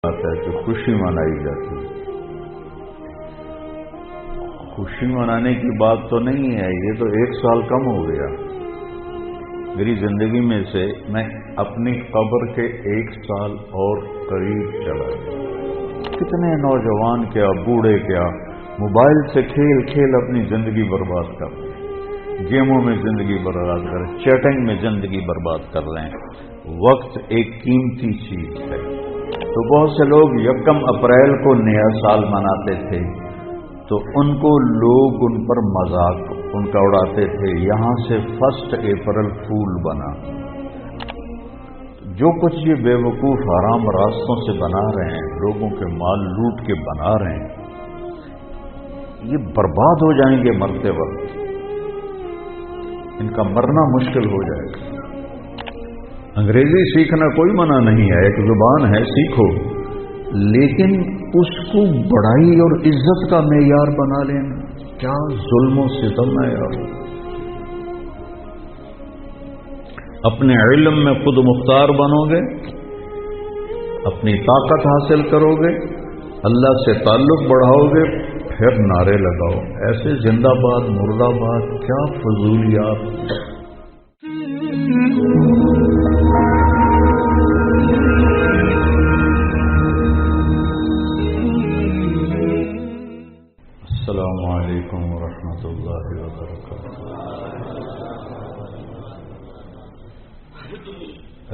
آتا ہے کہ خوشی منائی جاتی ہے. خوشی منانے کی بات تو نہیں ہے، یہ تو 1 سال کم ہو گیا. میری زندگی میں سے میں اپنی قبر کے 1 سال اور قریب چلا گیا. کتنے نوجوان کیا بوڑھے کیا موبائل سے کھیل کھیل اپنی زندگی برباد کر رہے ہیں، گیموں میں زندگی برباد کر رہے ہیں، چیٹنگ میں زندگی برباد کر رہے ہیں. وقت ایک قیمتی چیز ہے. تو بہت سے لوگ 1 اپریل کو نیا سال مناتے تھے تو ان کو لوگ ان پر مذاق ان کا اڑاتے تھے. یہاں سے 1 اپریل فول بنا. جو کچھ یہ بے وقوف حرام راستوں سے بنا رہے ہیں، لوگوں کے مال لوٹ کے بنا رہے ہیں، یہ برباد ہو جائیں گے مرتے وقت. ان کا مرنا مشکل ہو جائے گا. انگریزی سیکھنا کوئی منع نہیں ہے، ایک زبان ہے، سیکھو، لیکن اس کو بڑائی اور عزت کا معیار بنا لینا کیا ظلم و ستم ہے یار. اپنے علم میں خود مختار بنو گے، اپنی طاقت حاصل کرو گے، اللہ سے تعلق بڑھاؤ گے، پھر نعرے لگاؤ. ایسے زندہ باد مرد آباد کیا فضولیات. السلام علیکم ورحمۃ اللہ وبرکاتہ.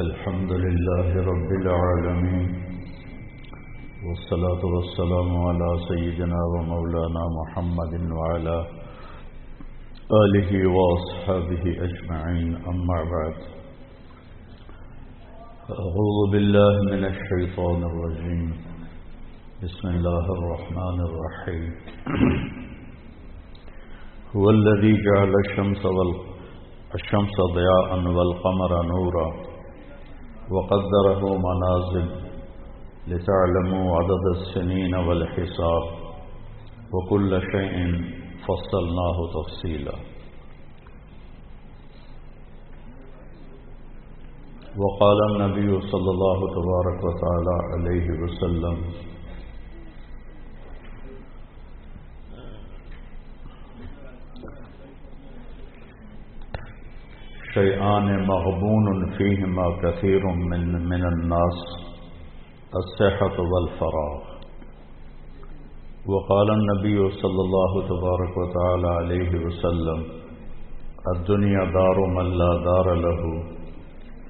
الحمد للہ رب العالمین والصلاة والسلام علی سیدنا و مولانا محمد وعلی آلہ واصحابہ اجمعین. اما بعد، اعوذ باللہ من الشیطان الرجیم. بسم اللہ الرحمن الرحیم. هو الذي جعل الشمس ضياء والقمر نورا وقدره منازل لتعلموا عدد السنين والحساب وكل شيء فصلناه تفصيلا. وقال النبي صلى الله تبارك وتعالى عليه وسلم: شيئان مغبون فيهما كثير من الناس: الصحة والفراغ. وقال النبي صلى الله تبارك وتعالى عليه وسلم: الدنيا دار من لا دار له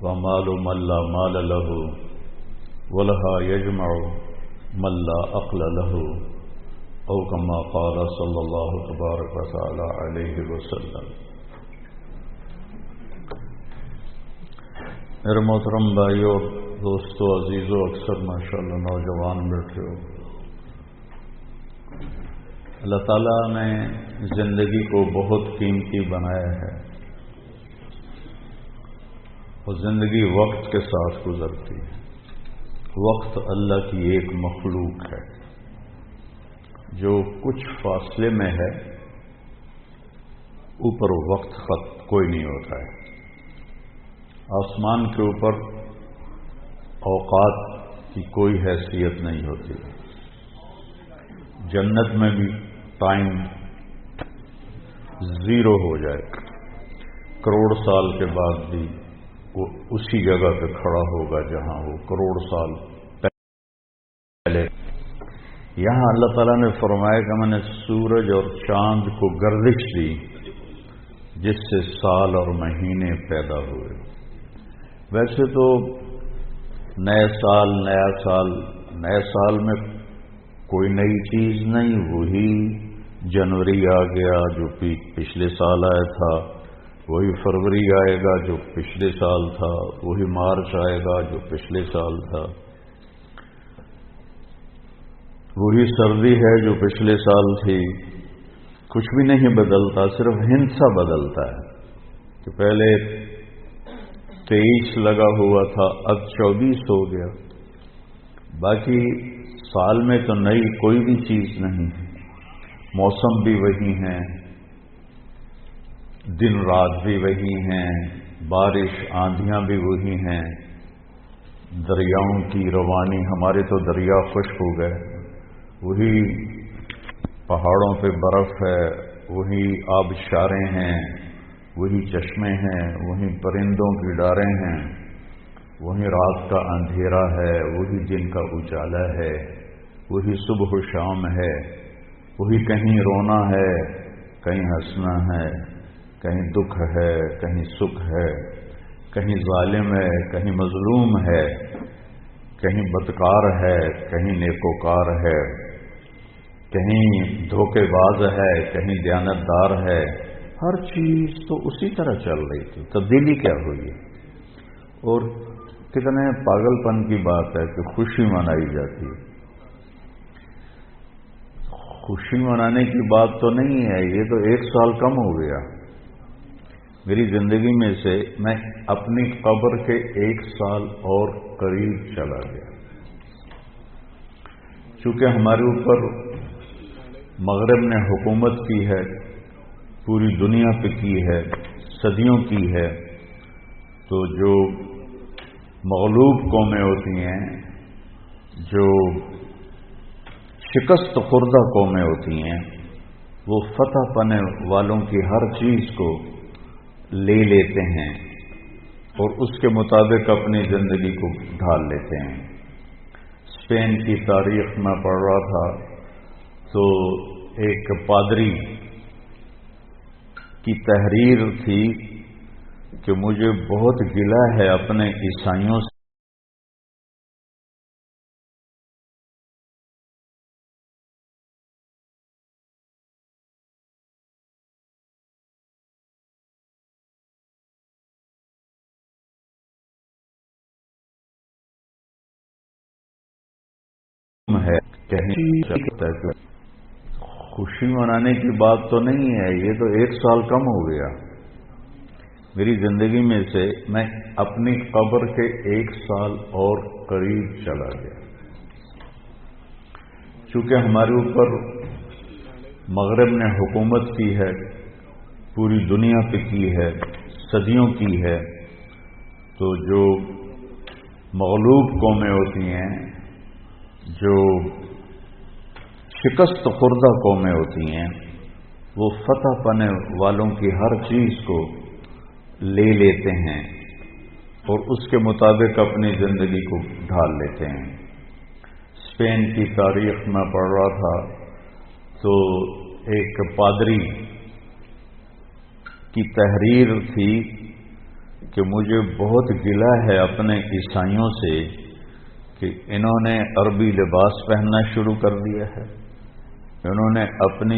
ومال من لا مال له ولها يجمع من لا عقل له، أو كما قال صلى الله تبارك وتعالى عليه وسلم. میرے محترم بھائیو، دوستو، عزیزو، اکثر ماشاءاللہ نوجوان بیٹھے ہو. اللہ تعالیٰ نے زندگی کو بہت قیمتی بنایا ہے اور زندگی وقت کے ساتھ گزرتی ہے. وقت اللہ کی ایک مخلوق ہے جو کچھ فاصلے میں ہے، اوپر وقت خط کوئی نہیں ہوتا ہے. آسمان کے اوپر اوقات کی کوئی حیثیت نہیں ہوتی. جنت میں بھی ٹائم 0 ہو جائے، کروڑ سال کے بعد بھی وہ اسی جگہ پہ کھڑا ہوگا جہاں وہ کروڑ سال پہلے. یہاں اللہ تعالیٰ نے فرمایا کہ میں نے سورج اور چاند کو گردش دی جس سے سال اور مہینے پیدا ہوئے. ویسے تو نئے سال میں کوئی نئی چیز نہیں، وہی جنوری آ گیا جو پچھلے سال آیا تھا، وہی فروری آئے گا جو پچھلے سال تھا، وہی مارچ آئے گا جو پچھلے سال تھا، وہی سردی ہے جو پچھلے سال تھی. کچھ بھی نہیں بدلتا، صرف ہندسا بدلتا ہے کہ پہلے 23 لگا ہوا تھا، اب 24 ہو گیا. باقی سال میں تو نئی کوئی بھی چیز نہیں. موسم بھی وہی ہیں، دن رات بھی وہی ہیں، بارش آندھیاں بھی وہی ہیں، دریاؤں کی روانی، ہمارے تو دریا خشک ہو گئے، وہی پہاڑوں پہ برف ہے، وہی آبشاریں ہیں، وہی چشمے ہیں، وہی پرندوں کی ڈاریں ہیں، وہی رات کا اندھیرا ہے، وہی دن کا اجالا ہے، وہی صبح و شام ہے، وہی کہیں رونا ہے، کہیں ہنسنا ہے، کہیں دکھ ہے، کہیں سکھ ہے، کہیں ظالم ہے، کہیں مظلوم ہے، کہیں بدکار ہے، کہیں نیکوکار ہے، کہیں دھوکے باز ہے، کہیں دیانتدار ہے۔ ہر چیز تو اسی طرح چل رہی تھی، تبدیلی کیا ہوئی ہے؟ اور کتنے پاگل پن کی بات ہے کہ خوشی منائی جاتی ہے۔ خوشی منانے کی بات تو نہیں ہے، یہ تو 1 سال کم ہو گیا میری زندگی میں سے، میں اپنی قبر کے 1 سال اور قریب چلا گیا، چونکہ ہمارے اوپر مغرب نے حکومت کی ہے، پوری دنیا پہ کی ہے، صدیوں کی ہے، تو جو مغلوب قومیں ہوتی ہیں، جو شکست خوردہ قومیں ہوتی ہیں، وہ فتح پانے والوں کی ہر چیز کو لے لیتے ہیں اور اس کے مطابق اپنی زندگی کو ڈھال لیتے ہیں۔ اسپین کی تاریخ میں پڑھ رہا تھا تو ایک پادری کی تحریر تھی کہ مجھے بہت گلہ ہے اپنے عیسائیوں سے، ہے کہیں خوشی منانے کی بات تو نہیں ہے، یہ تو 1 سال کم ہو گیا میری زندگی میں سے، میں اپنی قبر کے 1 سال اور قریب چلا گیا، چونکہ ہمارے اوپر مغرب نے حکومت کی ہے، پوری دنیا پہ کی ہے، صدیوں کی ہے، تو جو مغلوب قومیں ہوتی ہیں، جو شکست خوردہ قومیں ہوتی ہیں، وہ فتح پانے والوں کی ہر چیز کو لے لیتے ہیں اور اس کے مطابق اپنی زندگی کو ڈھال لیتے ہیں۔ اسپین کی تاریخ میں پڑھ رہا تھا تو ایک پادری کی تحریر تھی کہ مجھے بہت گلہ ہے اپنے عیسائیوں سے کہ انہوں نے عربی لباس پہننا شروع کر دیا ہے، انہوں نے اپنی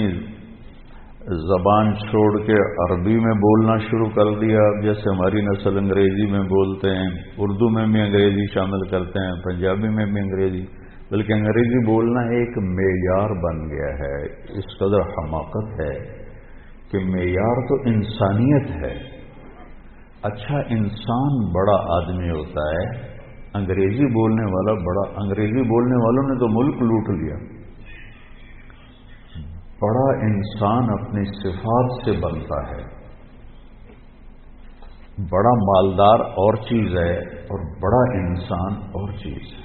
زبان چھوڑ کے عربی میں بولنا شروع کر دیا، جیسے ہماری نسل انگریزی میں بولتے ہیں، اردو میں بھی انگریزی شامل کرتے ہیں، پنجابی میں بھی انگریزی، بلکہ انگریزی بولنا ایک معیار بن گیا ہے۔ اس قدر حماقت ہے کہ معیار تو انسانیت ہے۔ اچھا انسان بڑا آدمی ہوتا ہے، انگریزی بولنے والا بڑا، انگریزی بولنے والوں نے تو ملک لوٹ لیا۔ بڑا انسان اپنی صفات سے بنتا ہے، بڑا مالدار اور چیز ہے اور بڑا انسان اور چیز ہے۔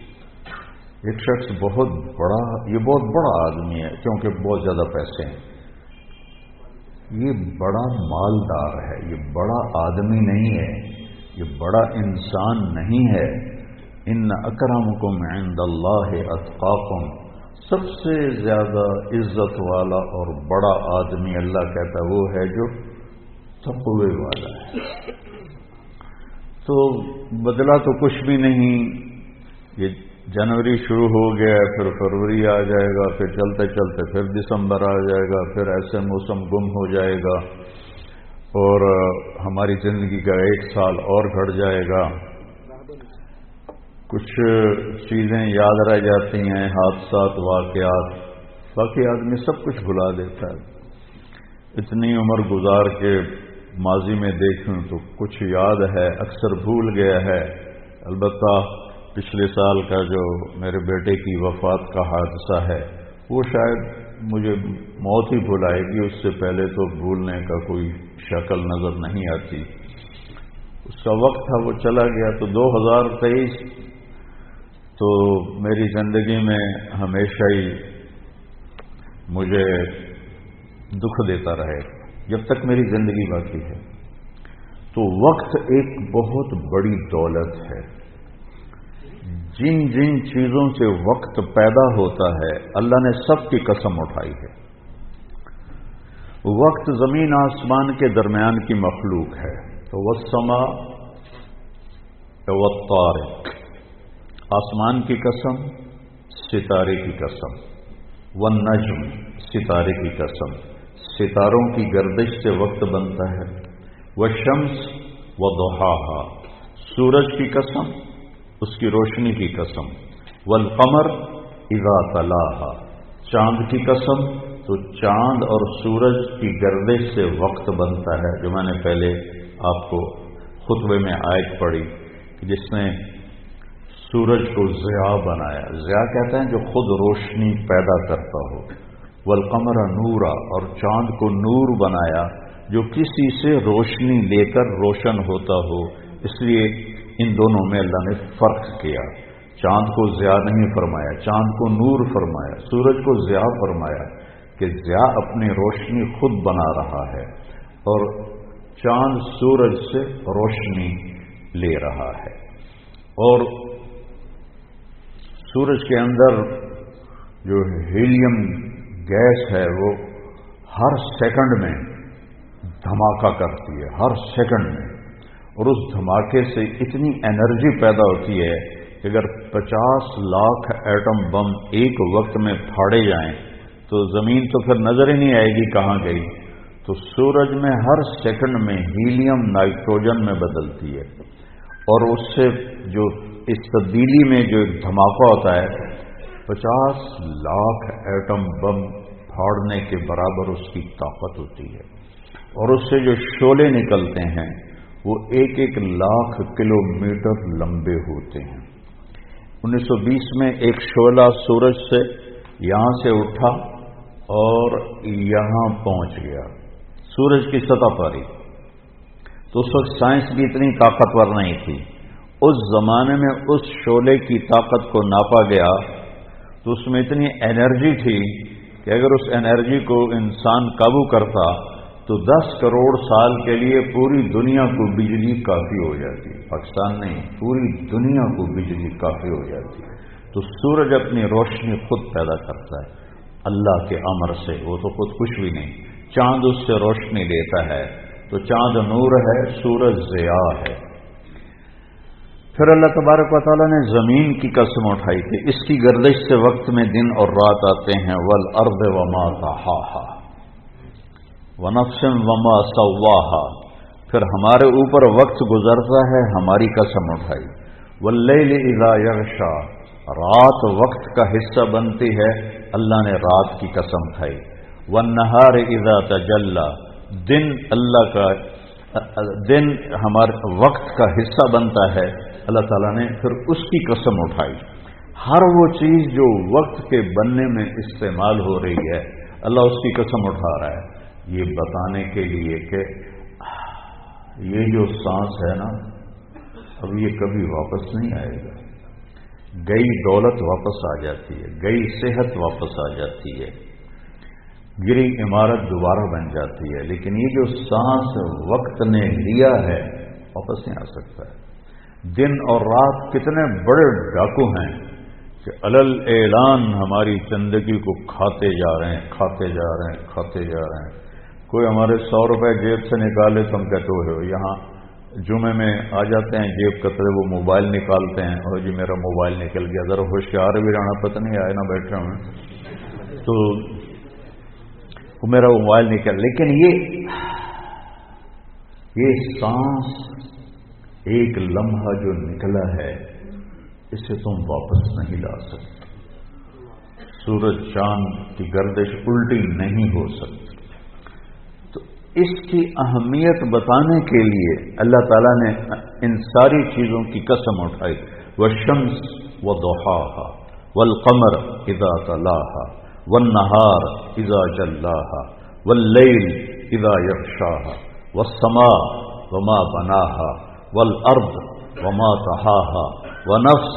ایک شخص بہت بڑا، یہ بہت بڑا آدمی ہے کیونکہ بہت زیادہ پیسے ہیں، یہ بڑا مالدار ہے، یہ بڑا آدمی نہیں ہے، یہ بڑا انسان نہیں ہے۔ ان اکرمکم عند اللہ اتقاکم، سب سے زیادہ عزت والا اور بڑا آدمی اللہ کہتا ہے وہ ہے جو تقوی والا ہے۔ تو بدلا تو کچھ بھی نہیں، یہ جنوری شروع ہو گیا، پھر فروری آ جائے گا، پھر چلتے چلتے پھر دسمبر آ جائے گا، پھر ایسے موسم گم ہو جائے گا اور ہماری زندگی کا 1 سال اور گھٹ جائے گا۔ کچھ چیزیں یاد رہ جاتی ہیں، حادثات، واقعات، باقی آدمی سب کچھ بھلا دیتا ہے۔ اتنی عمر گزار کے ماضی میں دیکھوں تو کچھ یاد ہے، اکثر بھول گیا ہے۔ البتہ پچھلے سال کا جو میرے بیٹے کی وفات کا حادثہ ہے وہ شاید مجھے موت ہی بھلائے گی، اس سے پہلے تو بھولنے کا کوئی شکل نظر نہیں آتی۔ اس کا وقت تھا، وہ چلا گیا۔ تو 2023 تو میری زندگی میں ہمیشہ ہی مجھے دکھ دیتا رہے جب تک میری زندگی باقی ہے. تو وقت ایک بہت بڑی دولت ہے. جن جن چیزوں سے وقت پیدا ہوتا ہے اللہ نے سب کی قسم اٹھائی ہے. وقت زمین آسمان کے درمیان کی مخلوق ہے. تو والسماء والطارق، آسمان کی قسم، ستارے کی قسم، والنجم، ستارے کی قسم، ستاروں کی گردش سے وقت بنتا ہے. والشمس وضحاها، سورج کی قسم، اس کی روشنی کی قسم. والقمر اذا تلاها، چاند کی قسم، تو چاند اور سورج کی گردش سے وقت بنتا ہے، جو میں نے پہلے آپ کو خطبے میں آیت پڑھی کہ جس نے سورج کو ضیاء بنایا. ضیاء کہتے ہیں جو خود روشنی پیدا کرتا ہو. والقمر نورا، اور چاند کو نور بنایا جو کسی سے روشنی لے کر روشن ہوتا ہو. اس لیے ان دونوں میں اللہ نے فرق کیا. چاند کو ضیاء نہیں فرمایا، چاند کو نور فرمایا. سورج کو ضیاء فرمایا کہ ضیاء اپنی روشنی خود بنا رہا ہے اور چاند سورج سے روشنی لے رہا ہے. اور سورج کے اندر جو ہیلیم گیس ہے وہ ہر سیکنڈ میں دھماکہ کرتی ہے، ہر سیکنڈ میں. اور اس دھماکے سے اتنی انرجی پیدا ہوتی ہے کہ اگر 50 لاکھ ایٹم بم ایک وقت میں پھاڑے جائیں تو زمین تو پھر نظر ہی نہیں آئے گی کہاں گئی. تو سورج میں ہر سیکنڈ میں ہیلیم نائٹروجن میں بدلتی ہے، اور اس سے جو اس تبدیلی میں جو دھماکہ ہوتا ہے 50 لاکھ ایٹم بم پھاڑنے کے برابر اس کی طاقت ہوتی ہے. اور اس سے جو شعلے نکلتے ہیں وہ 1-1 لاکھ کلومیٹر لمبے ہوتے ہیں. 1920 میں ایک شعلہ سورج سے یہاں سے اٹھا اور یہاں پہنچ گیا سورج کی سطح پر ہی. تو اس وقت سائنس بھی اتنی طاقتور نہیں تھی. اس زمانے میں اس شعلے کی طاقت کو ناپا گیا تو اس میں اتنی انرجی تھی کہ اگر اس انرجی کو انسان قابو کرتا تو 10 کروڑ سال کے لیے پوری دنیا کو بجلی کافی ہو جاتی. پاکستان نہیں، پوری دنیا کو بجلی کافی ہو جاتی. تو سورج اپنی روشنی خود پیدا کرتا ہے اللہ کے امر سے، وہ تو خود کچھ بھی نہیں. چاند اس سے روشنی لیتا ہے، تو چاند نور ہے، سورج ضیاء ہے. پھر اللہ تبارک و تعالیٰ نے زمین کی قسم اٹھائی کہ اس کی گردش سے وقت میں دن اور رات آتے ہیں. والارض وما طحاها ونفس وما سواها، پھر ہمارے اوپر وقت گزرتا ہے، ہماری قسم اٹھائی. واللیل اذا یغشا، رات وقت کا حصہ بنتی ہے، اللہ نے رات کی قسم کھائی. والنہار اذا تجلی، دن اللہ کا دن ہمارے وقت کا حصہ بنتا ہے، اللہ تعالیٰ نے پھر اس کی قسم اٹھائی. ہر وہ چیز جو وقت کے بننے میں استعمال ہو رہی ہے اللہ اس کی قسم اٹھا رہا ہے، یہ بتانے کے لیے کہ یہ جو سانس ہے نا اب یہ کبھی واپس نہیں آئے گا. گئی دولت واپس آ جاتی ہے، گئی صحت واپس آ جاتی ہے، گری عمارت دوبارہ بن جاتی ہے، لیکن یہ جو سانس وقت نے لیا ہے واپس نہیں آ سکتا ہے. دن اور رات کتنے بڑے ڈاکو ہیں کہ علل اعلان ہماری زندگی کو کھاتے جا رہے ہیں، کھاتے جا رہے ہیں، کھاتے جا رہے ہیں. کوئی ہمارے 100 روپے جیب سے نکالے تو ہم کہتے ہو یہاں جمعے میں آ جاتے ہیں جیب کترے، وہ موبائل نکالتے ہیں اور جی میرا موبائل نکل گیا. ذرا ہوشیار بھی رہنا، پتہ نہیں آئے نہ بیٹھے ہوں تو وہ میرا موبائل نکل. لیکن یہ سانس ایک لمحہ جو نکلا ہے اسے تم واپس نہیں لا سکتے. سورج چاند کی گردش الٹی نہیں ہو سکتی. تو اس کی اہمیت بتانے کے لیے اللہ تعالیٰ نے ان ساری چیزوں کی قسم اٹھائی. والشمس وضحاها والقمر اذا تلاها والنهار اذا جلاها والليل اذا يغشاها والسماء وما بناها والارض وما طحاها ونفس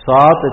7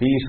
30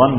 1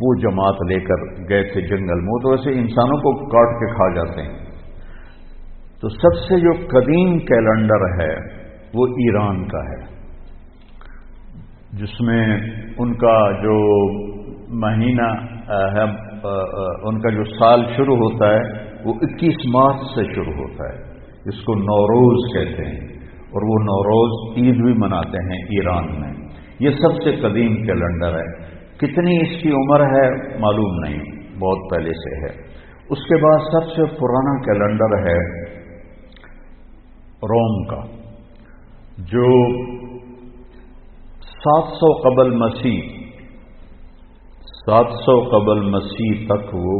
وہ جماعت لے کر گئے تھے جنگل میں، تو ویسے انسانوں کو کاٹ کے کھا جاتے ہیں۔ تو سب سے جو قدیم کیلنڈر ہے وہ ایران کا ہے، جس میں ان کا جو مہینہ ہے، ان کا جو سال شروع ہوتا ہے وہ 21 مارچ سے شروع ہوتا ہے، اس کو نوروز کہتے ہیں، اور وہ نوروز عید بھی مناتے ہیں ایران میں۔ یہ سب سے قدیم کیلنڈر ہے۔ کتنی اس کی عمر ہے معلوم نہیں، بہت پہلے سے ہے۔ اس کے بعد سب سے پرانا کیلنڈر ہے روم کا، جو 700 قبل مسیح 700 قبل مسیح تک، وہ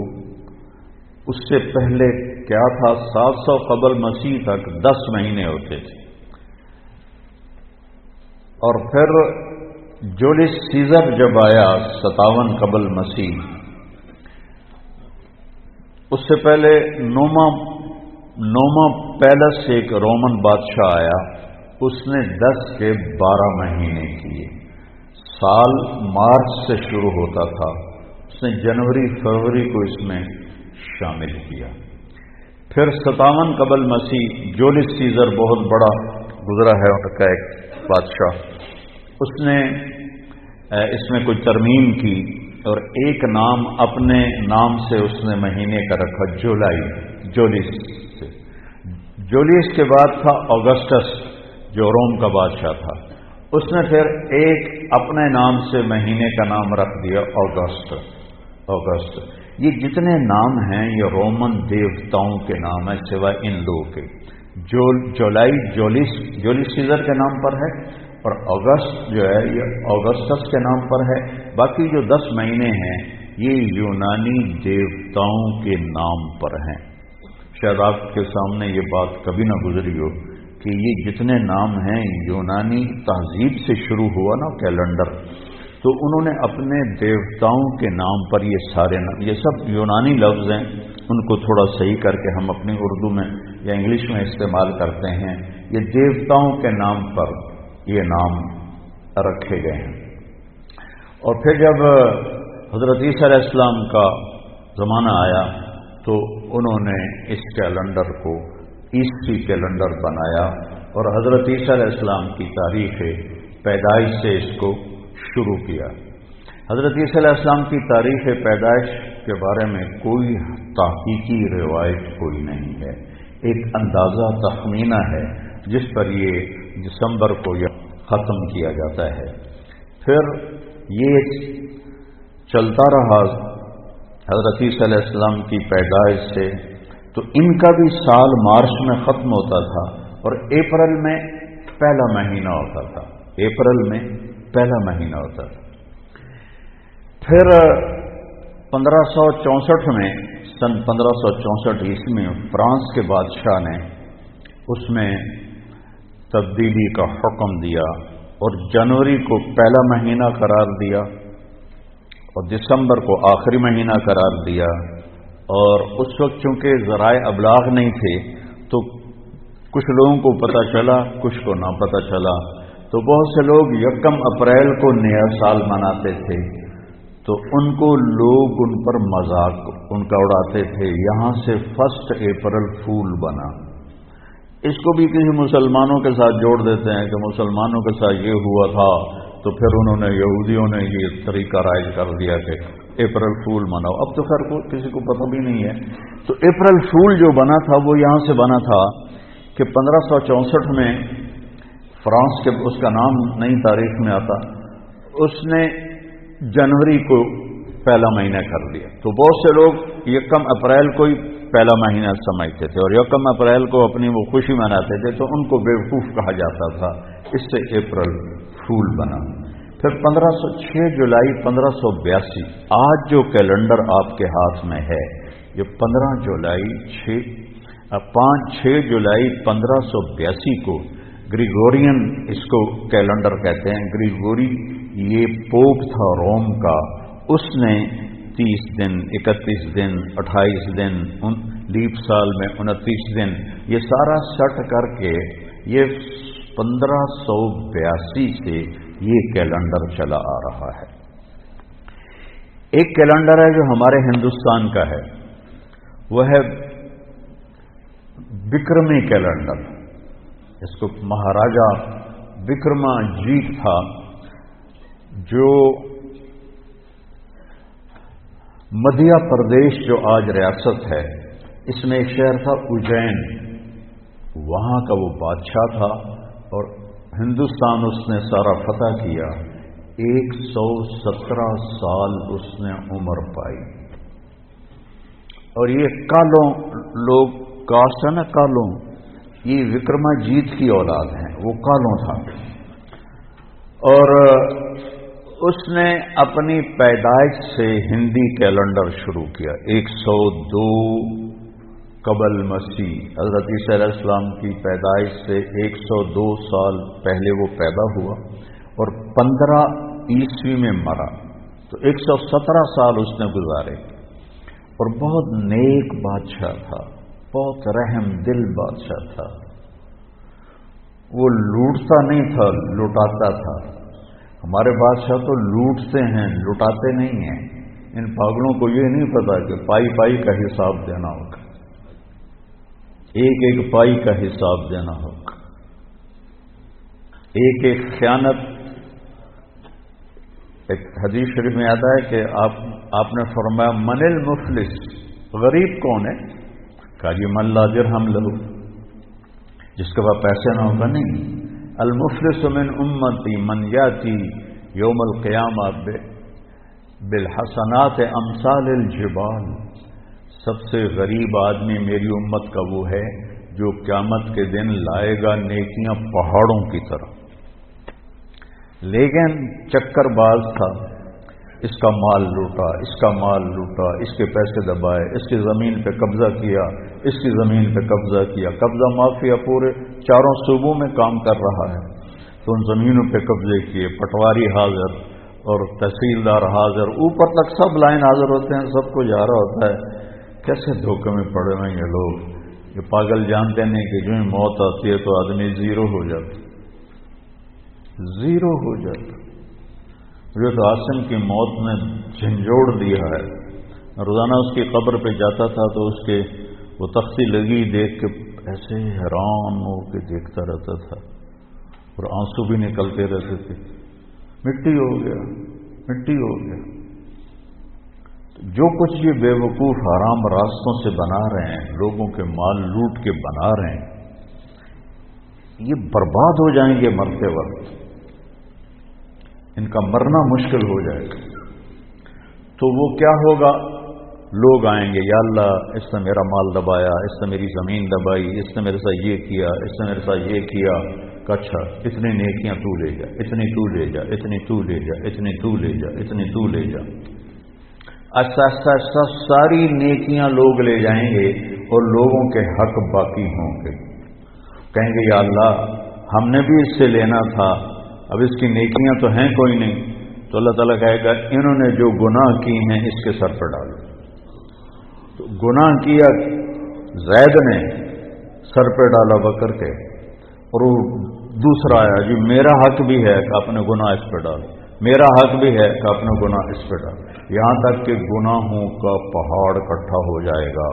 اس سے پہلے کیا تھا، 700 قبل مسیح تک 10 مہینے ہوتے تھے، اور پھر جولیس سیزر جب آیا 57 قبل مسیح، اس سے پہلے نوما پیلس ایک رومن بادشاہ آیا، اس نے 10 کے 12 مہینے کیے۔ سال مارچ سے شروع ہوتا تھا، اس نے جنوری فروری کو اس میں شامل کیا۔ پھر 57 قبل مسیح جولیس سیزر بہت بڑا گزرا ہے ان کا ایک بادشاہ، اس نے اس میں کوئی ترمیم کی اور ایک نام اپنے نام سے اس نے مہینے کا رکھا، جولائی، جولیس سے۔ جولیس کے بعد تھا اگسٹس جو روم کا بادشاہ تھا، اس نے پھر ایک اپنے نام سے مہینے کا نام رکھ دیا، اگست۔ یہ جتنے نام ہیں یہ رومن دیوتاؤں کے نام ہیں سوائے ان لوگوں کے۔ جولائی جولیس سیزر کے نام پر ہے، اور اگست جو ہے یہ اگسٹس کے نام پر ہے۔ باقی جو 10 مہینے ہیں یہ یونانی دیوتاؤں کے نام پر ہیں۔ شاید آپ کے سامنے یہ بات کبھی نہ گزری ہو کہ یہ جتنے نام ہیں یونانی تہذیب سے شروع ہوا نا کیلنڈر، تو انہوں نے اپنے دیوتاؤں کے نام پر یہ سارے نام، یہ سب یونانی لفظ ہیں، ان کو تھوڑا صحیح کر کے ہم اپنی اردو میں یا انگلش میں استعمال کرتے ہیں۔ یہ دیوتاؤں کے نام پر یہ نام رکھے گئے ہیں۔ اور پھر جب حضرت عیسیٰ علیہ السلام کا زمانہ آیا تو انہوں نے اس کیلنڈر کو عیسوی کیلنڈر بنایا، اور حضرت عیسیٰ علیہ السلام کی تاریخ پیدائش سے اس کو شروع کیا۔ حضرت عیسیٰ علیہ السلام کی تاریخ پیدائش کے بارے میں کوئی تحقیقی روایت کوئی نہیں ہے، ایک اندازہ تخمینہ ہے جس پر یہ دسمبر کو ختم کیا جاتا ہے۔ پھر یہ چلتا رہا حضرت عیسیٰ علیہ السلام کی پیدائش سے، تو ان کا بھی سال مارچ میں ختم ہوتا تھا اور اپریل میں پہلا مہینہ ہوتا تھا، اپریل میں پہلا مہینہ ہوتا تھا۔ پھر 1564 میں، سن 1564 عیسوی میں فرانس کے بادشاہ نے اس میں تبدیلی کا حکم دیا اور جنوری کو پہلا مہینہ قرار دیا اور دسمبر کو آخری مہینہ قرار دیا۔ اور اس وقت چونکہ ذرائع ابلاغ نہیں تھے تو کچھ لوگوں کو پتہ چلا، کچھ کو نہ پتہ چلا، تو بہت سے لوگ 1 اپریل کو نیا سال مناتے تھے، تو ان کو لوگ ان پر مذاق ان کا اڑاتے تھے، یہاں سے 1 اپریل فول بنا۔ اس کو بھی کسی مسلمانوں کے ساتھ جوڑ دیتے ہیں کہ مسلمانوں کے ساتھ یہ ہوا تھا، تو پھر انہوں نے یہودیوں نے یہ طریقہ رائج کر دیا کہ اپریل فول مناؤ۔ اب تو خیر کسی کو پتہ بھی نہیں ہے۔ تو اپریل فول جو بنا تھا وہ یہاں سے بنا تھا کہ 1564 میں فرانس کے، اس کا نام نئی تاریخ میں آتا، اس نے جنوری کو پہلا مہینہ کر دیا، تو بہت سے لوگ 1 اپریل کو ہی پہلا مہینہ سمجھتے تھے اور 1 اپریل کو اپنی وہ خوشی مناتے تھے، تو ان کو بیوقوف کہا جاتا تھا، اس سے اپریل فول بنا۔ پھر 6 جولائی 1582، آج جو کیلنڈر آپ کے ہاتھ میں ہے یہ 6 جولائی 1582 کو گریگورین اس کو کیلنڈر کہتے ہیں۔ گریگوری یہ پوپ تھا روم کا، اس نے 30 دن، 31 دن، 28 دن، لیپ سال میں 29 دن، یہ سارا سٹ کر کے یہ 1582 سے یہ کیلنڈر چلا آ رہا ہے۔ ایک کیلنڈر ہے جو ہمارے ہندوستان کا ہے، وہ ہے وکرمی کیلنڈر. اس کو مہاراجا وکرما جیت تھا جو مدھیہ پردیش جو آج ریاست ہے، اس میں ایک شہر تھا اجین، وہاں کا وہ بادشاہ تھا اور ہندوستان اس نے سارا فتح کیا. 117 سال اس نے عمر پائی. اور یہ کالوں لوگ، کاسٹ ہے نا کالوں، یہ وکرما جیت کی اولاد ہیں، وہ کالوں تھا. اور اس نے اپنی پیدائش سے ہندی کیلنڈر شروع کیا. 102 قبل مسیح، حضرت عیسیٰ علیہ السلام کی پیدائش سے 102 سال پہلے وہ پیدا ہوا اور 15 عیسوی میں مرا. تو 117 سال اس نے گزارے اور بہت نیک بادشاہ تھا، بہت رحم دل بادشاہ تھا. وہ لوٹتا نہیں تھا، لٹاتا تھا. ہمارے بادشاہ تو لوٹتے ہیں، لٹاتے نہیں ہیں. ان پاگلوں کو یہ نہیں پتا کہ پائی پائی کا حساب دینا ہوگا، ایک ایک پائی کا حساب دینا ہوگا، ایک ایک خیانت. ایک حدیث شریف میں آتا ہے کہ آپ نے فرمایا من المفلس، غریب کون ہے؟ کہا جی من لا درہم لہو، جس کے پاس پیسے نہ ہوگا. نہیں، المفلس من امتی من یاتی یوم القیامہ بالحسنات امثال الجبال. سب سے غریب آدمی میری امت کا وہ ہے جو قیامت کے دن لائے گا نیکیاں پہاڑوں کی طرح. لیکن چکر باز تھا، اس کا مال لوٹا، اس کا مال لوٹا، اس کے پیسے دبائے، اس کی زمین پہ قبضہ کیا، اس کی زمین پہ قبضہ کیا. قبضہ مافیا پورے 4 صوبوں میں کام کر رہا ہے. تو ان زمینوں پہ قبضے کیے، پٹواری حاضر اور تحصیلدار حاضر، اوپر تک سب لائن حاضر ہوتے ہیں، سب کو جا رہا ہوتا ہے. کیسے دھوکے میں پڑے ہوئے یہ لوگ. یہ پاگل جانتے نہیں کہ جو ہی موت آتی ہے تو آدمی زیرو ہو جاتا، زیرو ہو جاتا. جو تو عاصم کی موت نے جھنجھوڑ دیا ہے. روزانہ اس کی قبر پہ جاتا تھا تو اس کے وہ تختی لگی دیکھ کے ایسے حیران ہو کے دیکھتا رہتا تھا اور آنسو بھی نکلتے رہتے تھے. مٹی ہو گیا، مٹی ہو گیا. جو کچھ یہ بے وقوف حرام راستوں سے بنا رہے ہیں، لوگوں کے مال لوٹ کے بنا رہے ہیں، یہ برباد ہو جائیں گے مرتے وقت. ان کا مرنا مشکل ہو جائے گا. تو وہ کیا ہوگا؟ لوگ آئیں گے، یا اللہ اس نے میرا مال دبایا، اس نے میری زمین دبائی، اس نے میرے ساتھ یہ کیا، اس نے میرے ساتھ یہ کیا. اچھا اتنی نیکیاں تو لے جا، اتنی تو لے جا، اتنی تو لے جا، اتنی تو لے جا، اتنی تو لے جا. ایسا ایسا ایسا ساری نیکیاں لوگ لے جائیں گے اور لوگوں کے حق باقی ہوں گے. کہیں گے یا اللہ ہم نے بھی اس سے لینا تھا، اب اس کی نیکیاں تو ہیں کوئی نہیں. تو اللہ تعالیٰ کہے گا انہوں نے جو گناہ کی ہیں اس کے سر پر ڈالو. تو گناہ کیا زید نے، سر پہ ڈالا بکر کے، اور وہ دوسرا آیا جی میرا حق بھی ہے کہ اپنے گناہ اس پہ ڈالو، میرا حق بھی ہے کہ اپنے گناہ اس پہ ڈالو. یہاں تک کہ گناہوں کا پہاڑ اکٹھا ہو جائے گا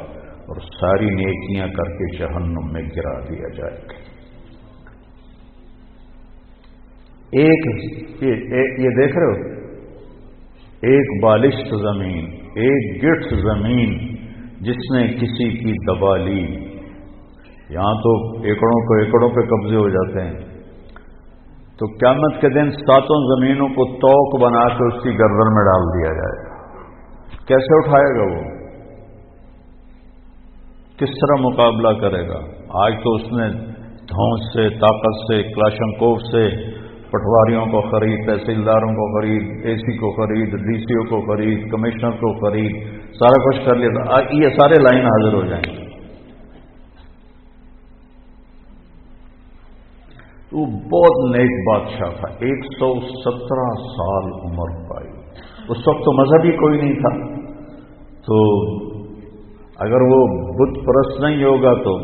اور ساری نیکیاں کر کے جہنم میں گرا دیا جائے گا. یہ دیکھ رہے ہو، ایک بالشت زمین، ایک گٹھ زمین جس نے کسی کی دبا لی. یہاں تو ایکڑوں پہ قبضے ہو جاتے ہیں. تو قیامت کے دن 7 زمینوں کو توق بنا کے اس کی گردن میں ڈال دیا جائے گا. کیسے اٹھائے گا وہ؟ کس طرح مقابلہ کرے گا؟ آج تو اس نے دھونس سے، طاقت سے، کلاشنکوف سے پٹواریوں کو خرید، تحصیلداروں کو خرید، اے سی کو خرید، ڈی سی او کو خرید، کمشنر کو خرید، سارا کچھ کر لیا. یہ سارے لائن حاضر ہو جائیں گے. وہ بہت نیک بادشاہ تھا، 117 سال عمر پائی. اس وقت تو مذہب ہی کوئی نہیں تھا. تو اگر وہ بت پرست نہیں ہوگا تو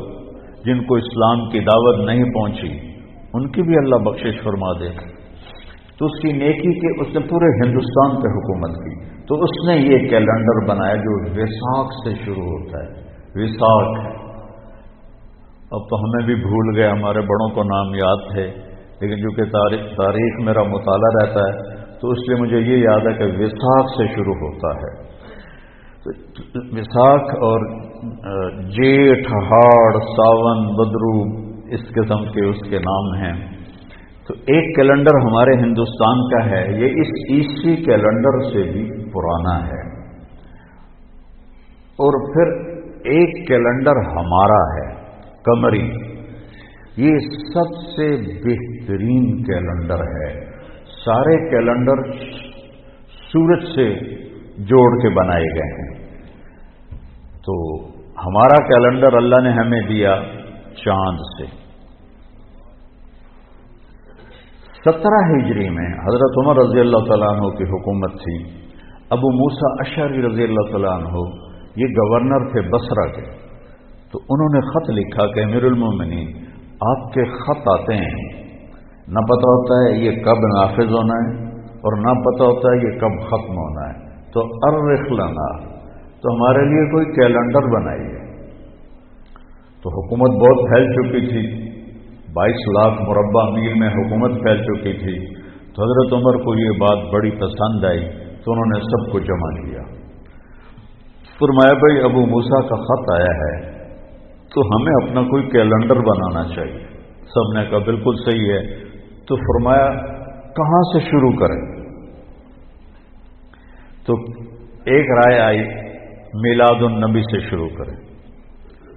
جن کو اسلام کی دعوت نہیں پہنچی ان کی بھی اللہ بخشش فرما دے. تو اس کی نیکی کے اس نے پورے ہندوستان پہ حکومت کی. تو تو اس نے یہ کیلنڈر بنایا جو ویساکھ سے شروع ہوتا ہے، ویساکھ۔ اب تو ہمیں بھی بھول گئے، ہمارے بڑوں کو نام یاد تھے، لیکن چونکہ تاریخ میرا مطالعہ رہتا ہے تو اس لیے مجھے یہ یاد ہے کہ ویساکھ سے شروع ہوتا ہے۔ ویساکھ اور جیٹھ، ہاڑ، ساون، بدرو، اس قسم کے اس کے نام ہیں۔ تو ایک کیلنڈر ہمارے ہندوستان کا ہے، یہ اس عیسوی کیلنڈر سے بھی پرانا ہے، اور پھر ایک کیلنڈر ہمارا ہے قمری، یہ سب سے بہترین کیلنڈر ہے۔ سارے کیلنڈر سورج سے جوڑ کے بنائے گئے ہیں، تو ہمارا کیلنڈر اللہ نے ہمیں دیا چاند سے۔ 17 ہجری میں حضرت عمر رضی اللہ تعالیٰ عنہ کی حکومت تھی۔ ابو موسیٰ اشعری رضی اللہ تعالیٰ عنہ یہ گورنر تھے بصرہ کے، تو انہوں نے خط لکھا کہ امیر المومنین آپ کے خط آتے ہیں، نہ پتہ ہوتا ہے یہ کب نافذ ہونا ہے اور نہ پتہ ہوتا ہے یہ کب ختم ہونا ہے، تو ارخ لنا، تو ہمارے لیے کوئی کیلنڈر بنائیے۔ تو حکومت بہت پھیل چکی تھی، 22 لاکھ مربع میل میں حکومت پھیل چکی تھی، تو حضرت عمر کو یہ بات بڑی پسند آئی، تو انہوں نے سب کو جمع کیا۔ فرمایا بھائی ابو موسیٰ کا خط آیا ہے تو ہمیں اپنا کوئی کیلنڈر بنانا چاہیے۔ سب نے کہا بالکل صحیح ہے۔ تو فرمایا کہاں سے شروع کریں؟ تو ایک رائے آئی میلاد النبی سے شروع کریں،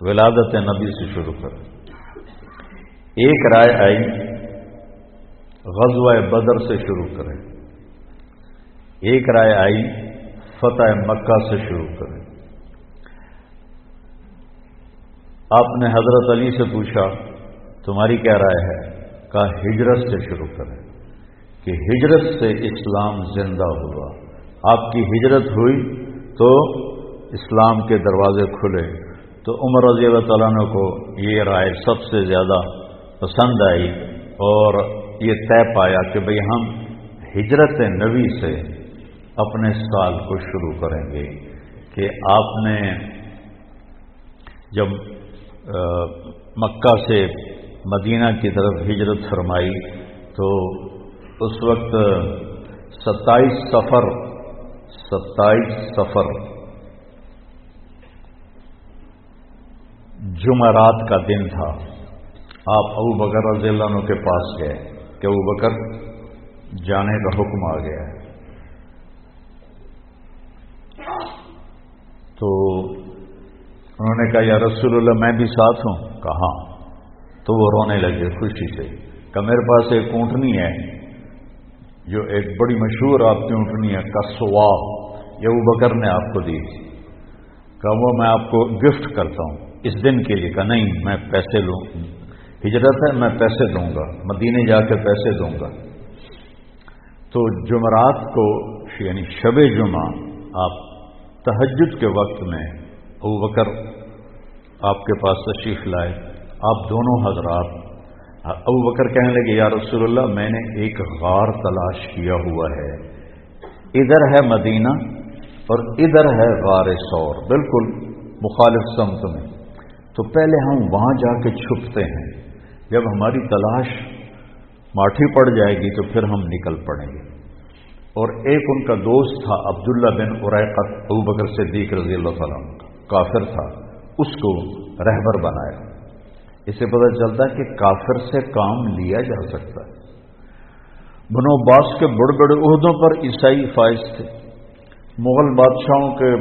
ولادت نبی سے شروع کریں۔ ایک رائے آئی غزوہ بدر سے شروع کریں، ایک رائے آئی فتح مکہ سے شروع کریں۔ آپ نے حضرت علی سے پوچھا تمہاری کیا رائے ہے؟ کہا ہجرت سے شروع کریں، کہ ہجرت سے اسلام زندہ ہوا، آپ کی ہجرت ہوئی تو اسلام کے دروازے کھلے۔ تو عمر رضی اللہ تعالیٰ عنہ کو یہ رائے سب سے زیادہ پسند آئی، اور یہ طے پایا کہ بھئی ہم ہجرت نبی سے اپنے سال کو شروع کریں گے، کہ آپ نے جب مکہ سے مدینہ کی طرف ہجرت فرمائی تو اس وقت 27 صفر جمعرات کا دن تھا۔ آپ ابو بکر رضی اللہ عنہ کے پاس گئے کہ ابو بکر جانے کا حکم آ گیا ہے۔ تو انہوں نے کہا یا رسول اللہ میں بھی ساتھ ہوں؟ کہا۔ تو وہ رونے لگے خوشی سے، کہ میرے پاس ایک اونٹنی ہے جو ایک بڑی مشہور آپ کی اونٹنی ہے کسوا، یہ ابو بکر نے آپ کو دی تھی، کہ وہ میں آپ کو گفٹ کرتا ہوں اس دن کے لیے۔ کہ نہیں میں پیسے لوں، ہجرت ہے میں پیسے دوں گا، مدینے جا کے پیسے دوں گا۔ تو جمعرات کو یعنی شب جمعہ آپ تہجد کے وقت میں ابو بکر آپ کے پاس تشریف لائے، آپ دونوں حضرات۔ ابو بکر کہنے لگے یا رسول اللہ میں نے ایک غار تلاش کیا ہوا ہے، ادھر ہے مدینہ اور ادھر ہے غار ثور، بالکل مخالف سمت میں، تو پہلے ہم وہاں جا کے چھپتے ہیں، جب ہماری تلاش ماٹھی پڑ جائے گی تو پھر ہم نکل پڑیں گے۔ اور ایک ان کا دوست تھا عبداللہ بن اریقط، ابو بکر صدیق رضی اللہ تعالیٰ عنہ، کافر تھا، اس کو رہبر بنایا۔ اس سے پتہ چلتا ہے کہ کافر سے کام لیا جا سکتا ہے۔ بنو عباس کے بڑے بڑے عہدوں پر عیسائی فائز تھے، مغل بادشاہوں کے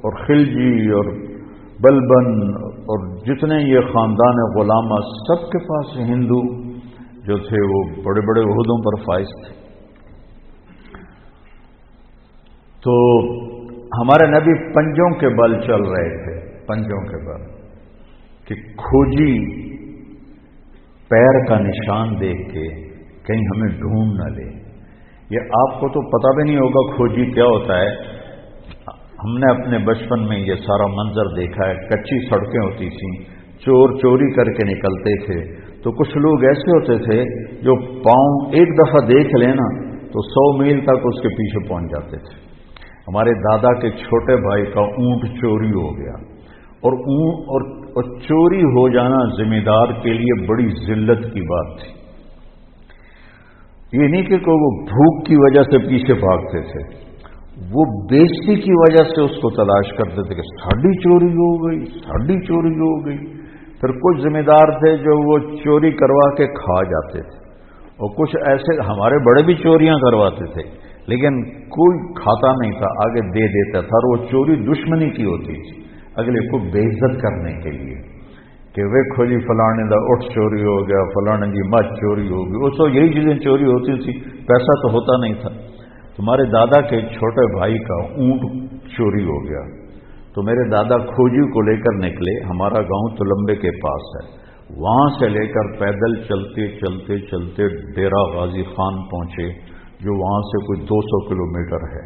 اور خلجی اور بلبن اور جتنے یہ خاندان غلامہ سب کے پاس ہندو جو تھے وہ بڑے بڑے عہدوں پر فائز تھے۔ تو ہمارے نبی پنجوں کے بل چل رہے تھے، پنجوں کے بل، کہ کھوجی پیر کا نشان دیکھ کے کہیں ہمیں ڈھونڈ نہ لے۔ یہ آپ کو تو پتہ بھی نہیں ہوگا کھوجی کیا ہوتا ہے، ہم نے اپنے بچپن میں یہ سارا منظر دیکھا ہے، کچی سڑکیں ہوتی تھیں، چور چوری کر کے نکلتے تھے، تو کچھ لوگ ایسے ہوتے تھے جو پاؤں ایک دفعہ دیکھ لینا تو 100 میل تک اس کے پیچھے پہنچ جاتے تھے۔ ہمارے دادا کے چھوٹے بھائی کا اونٹ چوری ہو گیا، اور چوری ہو جانا ذمہ دار کے لیے بڑی ذلت کی بات تھی۔ یہ نہیں کہ وہ بھوک کی وجہ سے پیچھے بھاگتے تھے، وہ بےزتی کی وجہ سے اس کو تلاش کرتے تھے کہ ساڑی چوری ہو گئی، ساڑی چوری ہو گئی۔ پھر کچھ ذمہ دار تھے جو وہ چوری کروا کے کھا جاتے تھے، اور کچھ ایسے ہمارے بڑے بھی چوریاں کرواتے تھے، لیکن کوئی کھاتا نہیں تھا، آگے دے دیتا تھا، اور وہ چوری دشمنی کی ہوتی تھی، اگلے کو بے عزت کرنے کے لیے کہ ویکھو جی فلانے دا اٹھ چوری ہو گیا، فلانے جی مجھ چوری ہو گئی۔ اس وقت یہی چیزیں چوری ہوتی تھی، پیسہ تو ہوتا نہیں تھا۔ تمہارے دادا کے چھوٹے بھائی کا اونٹ چوری ہو گیا، تو میرے دادا کھوجی کو لے کر نکلے۔ ہمارا گاؤں تلمبے کے پاس ہے، وہاں سے لے کر پیدل چلتے چلتے چلتے ڈیرا غازی خان پہنچے، جو وہاں سے کوئی 200 کلومیٹر ہے۔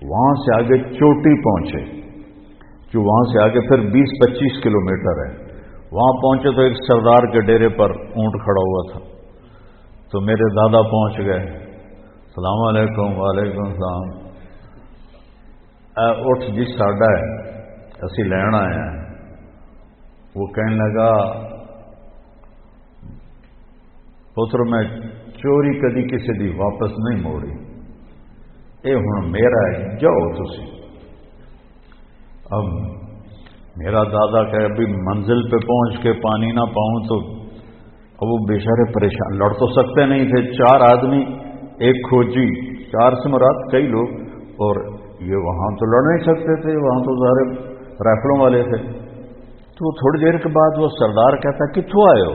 وہاں سے آگے چوٹی پہنچے، جو وہاں سے آگے پھر 20-25 کلومیٹر ہے۔ وہاں پہنچے تو ایک سردار کے ڈیرے پر اونٹ کھڑا ہوا تھا، تو میرے دادا پہنچ گئے، السلام علیکم۔ وعلیکم السلام۔ اٹھ جی ساڈا ہے، اسی لین آئے ہیں۔ وہ کہنے لگا پتر میں چوری کدی کسی دی واپس نہیں موڑی، اے ہن میرا ہے، جاؤ تسی۔ اب میرا دادا کہ ابھی منزل پہ پہنچ کے پانی نہ پاؤں تو اب وہ بیچارے پریشان، لڑ تو سکتے نہیں تھے، 4 آدمی، ایک کھوجی، 4 سے مراد کئی لوگ، اور یہ وہاں تو لڑ نہیں سکتے تھے، وہاں تو سارے رائفلوں والے تھے۔ تو تھوڑی دیر کے بعد وہ سردار کہتا کتوں آئے ہو؟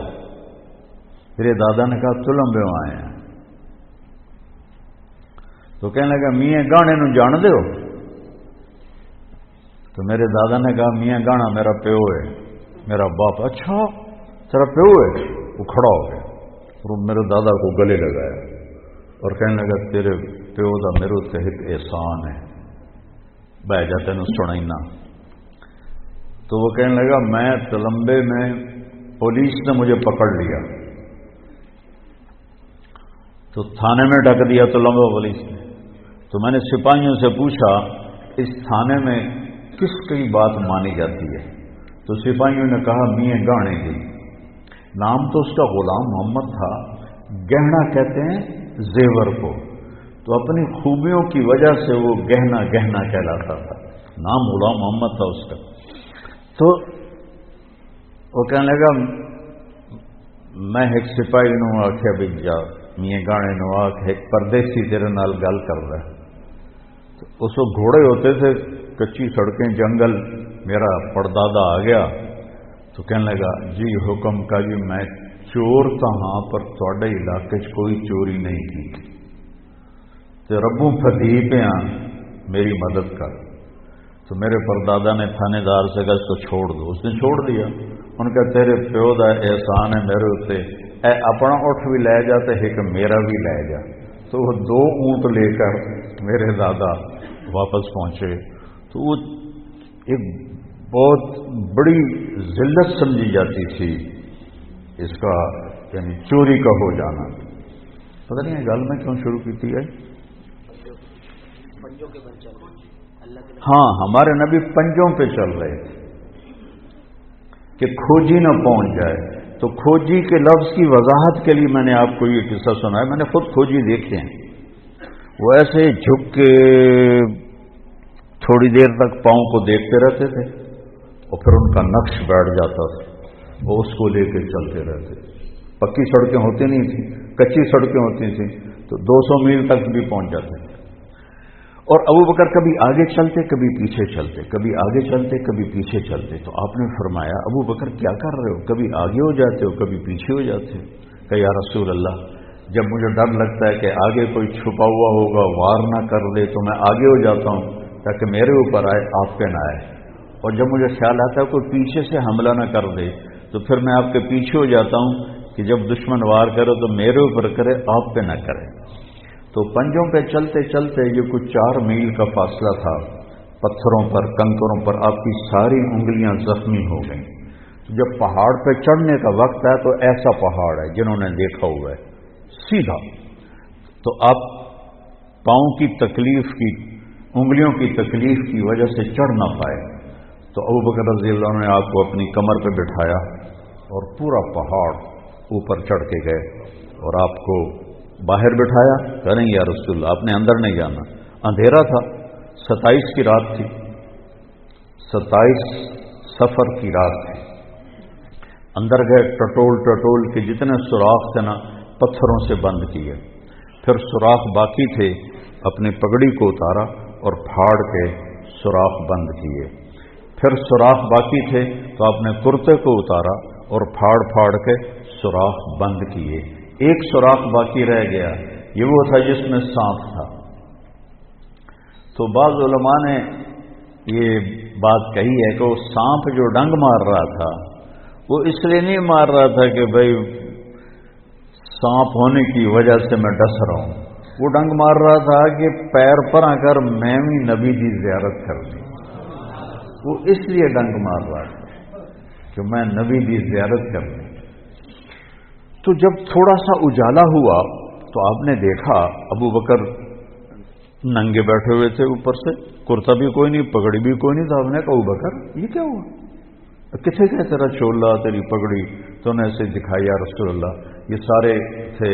میرے دادا نے کہا تلمبے آئے ہیں۔ تو کہنے لگا میاں گانے نو جان دے ہو؟ تو میرے دادا نے کہا میاں گانا میرا پیو ہے، میرا باپ۔ اچھا تیرا پیو ہے؟ وہ کھڑا ہو گیا اور میرے دادا کو گلے لگایا اور کہنے لگا تیرے پیو دا میرے تے ایک احسان ہے، بہ جا تینوں سنائینا۔ تو وہ کہنے لگا میں تلمبے میں پولیس نے مجھے پکڑ لیا، تو تھانے میں ڈک دیا تلمبے پولیس نے۔ تو میں نے سپاہیوں سے پوچھا اس تھانے میں کس کی بات مانی جاتی ہے؟ تو سپاہیوں نے کہا میاں گانے کی۔ نام تو اس کا غلام محمد تھا، گہنا کہتے ہیں زیور کو، تو اپنی خوبیوں کی وجہ سے وہ گہنا گہنا کہلاتا تھا، نام غلام محمد تھا اس کا۔ تو وہ کہنے لگا میں ایک سپاہی نو آخیا بھی جا میاں گانے نو آخ ایک پردیسی تیرے نال گل کر رہا ہے۔ اس وقت گھوڑے ہوتے تھے، کچی سڑکیں، جنگل، میرا پردادا آ گیا تو کہنے لگا جی حکم کا جی میں چور تو ہاں پر تھوڑے علاقے کوئی چوری نہیں کی، تو ربوں فدی پہ میری مدد کر۔ تو میرے پردادا نے تھانے دار سے کہا اس کو چھوڑ دو، اس نے چھوڑ دیا۔ ان کا تیرے پیو دا احسان ہے میرے اتنے، اے اپنا اٹھ بھی لے جا تو ایک میرا بھی لے جا۔ تو وہ 2 اونٹ لے کر میرے دادا واپس پہنچے۔ تو وہ ایک بہت بڑی ذلت سمجھی جاتی تھی اس کا، یعنی چوری کا ہو جانا۔ پتہ نہیں گل میں کیوں شروع کی تھی ہے؟ ہاں ہمارے نبی پنجوں پہ چل رہے تھے کہ کھوجی نہ پہنچ جائے۔ تو کھوجی کے لفظ کی وضاحت کے لیے میں نے آپ کو یہ قصہ سنایا، میں نے خود کھوجی دیکھے ہیں، وہ ایسے جھک کے تھوڑی دیر تک پاؤں کو دیکھتے رہتے تھے اور پھر ان کا نقش بیٹھ جاتا تھا، وہ اس کو لے کے چلتے رہتے۔ پکی سڑکیں ہوتی نہیں تھیں، کچی سڑکیں ہوتی تھیں، تو 200 میل تک بھی پہنچ جاتے تھے۔ اور ابو بکر کبھی آگے چلتے کبھی پیچھے چلتے، کبھی آگے چلتے کبھی پیچھے چلتے۔ تو آپ نے فرمایا ابو بکر کیا کر رہے ہو؟ کبھی آگے ہو جاتے ہو کبھی پیچھے ہو جاتے ہو۔ کہ یا رسول اللہ جب مجھے ڈر لگتا ہے کہ آگے کوئی چھپا ہوا ہوگا وار نہ کر دے تو میں آگے ہو جاتا ہوں تاکہ میرے اوپر آئے، آپ پہ نہ آئے، اور جب مجھے خیال آتا ہے کوئی پیچھے سے حملہ نہ کر دے تو پھر میں آپ کے پیچھے ہو جاتا ہوں کہ جب دشمن وار کرے تو میرے اوپر کرے، آپ پہ نہ کرے۔ تو پنجوں پہ چلتے چلتے یہ کچھ 4 میل کا فاصلہ تھا، پتھروں پر کنکروں پر آپ کی ساری انگلیاں زخمی ہو گئیں۔ جب پہاڑ پہ چڑھنے کا وقت ہے تو ایسا پہاڑ ہے جنہوں نے دیکھا ہوا ہے سیدھا، تو آپ پاؤں کی تکلیف کی انگلیوں کی تکلیف کی وجہ سے چڑھ نہ پائے، تو ابو بکر رضی اللہ عنہ نے آپ کو اپنی کمر پہ بٹھایا اور پورا پہاڑ اوپر چڑھ کے گئے اور آپ کو باہر بٹھایا. کہیں یا رسول اللہ آپ نے اندر نہیں جانا، اندھیرا تھا، 27 کی رات تھی، 27 سفر کی رات تھی. اندر گئے، ٹٹول کے جتنے سوراخ تھے نا پتھروں سے بند کیے، پھر سوراخ باقی تھے اپنی پگڑی کو اتارا اور پھاڑ کے سوراخ بند کیے. پھر سوراخ باقی تھے تو آپ نے کرتے کو اتارا اور پھاڑ کے سوراخ بند کیے. ایک سوراخ باقی رہ گیا، یہ وہ تھا جس میں سانپ تھا. تو بعض علماء نے یہ بات کہی ہے کہ وہ سانپ جو ڈنگ مار رہا تھا وہ اس لیے نہیں مار رہا تھا کہ بھائی سانپ ہونے کی وجہ سے میں ڈس رہا ہوں، وہ ڈنگ مار رہا تھا کہ پیر پر آ کر میں بھی نبی کی زیارت کر لی. وہ اس لیے ڈنگ مار رہا تھا کہ میں نبی کی زیارت کر لی. تو جب تھوڑا سا اجالا ہوا تو آپ نے دیکھا ابو بکر ننگے بیٹھے ہوئے تھے، اوپر سے کرتا بھی کوئی نہیں، پگڑی بھی کوئی نہیں. تو آپ نے کہا ابو بکر یہ کیا ہوا؟ کتنے کہ تیرا چولا تیری پگڑی تو نے ایسے دکھائی یا رسول اللہ. یہ سارے تھے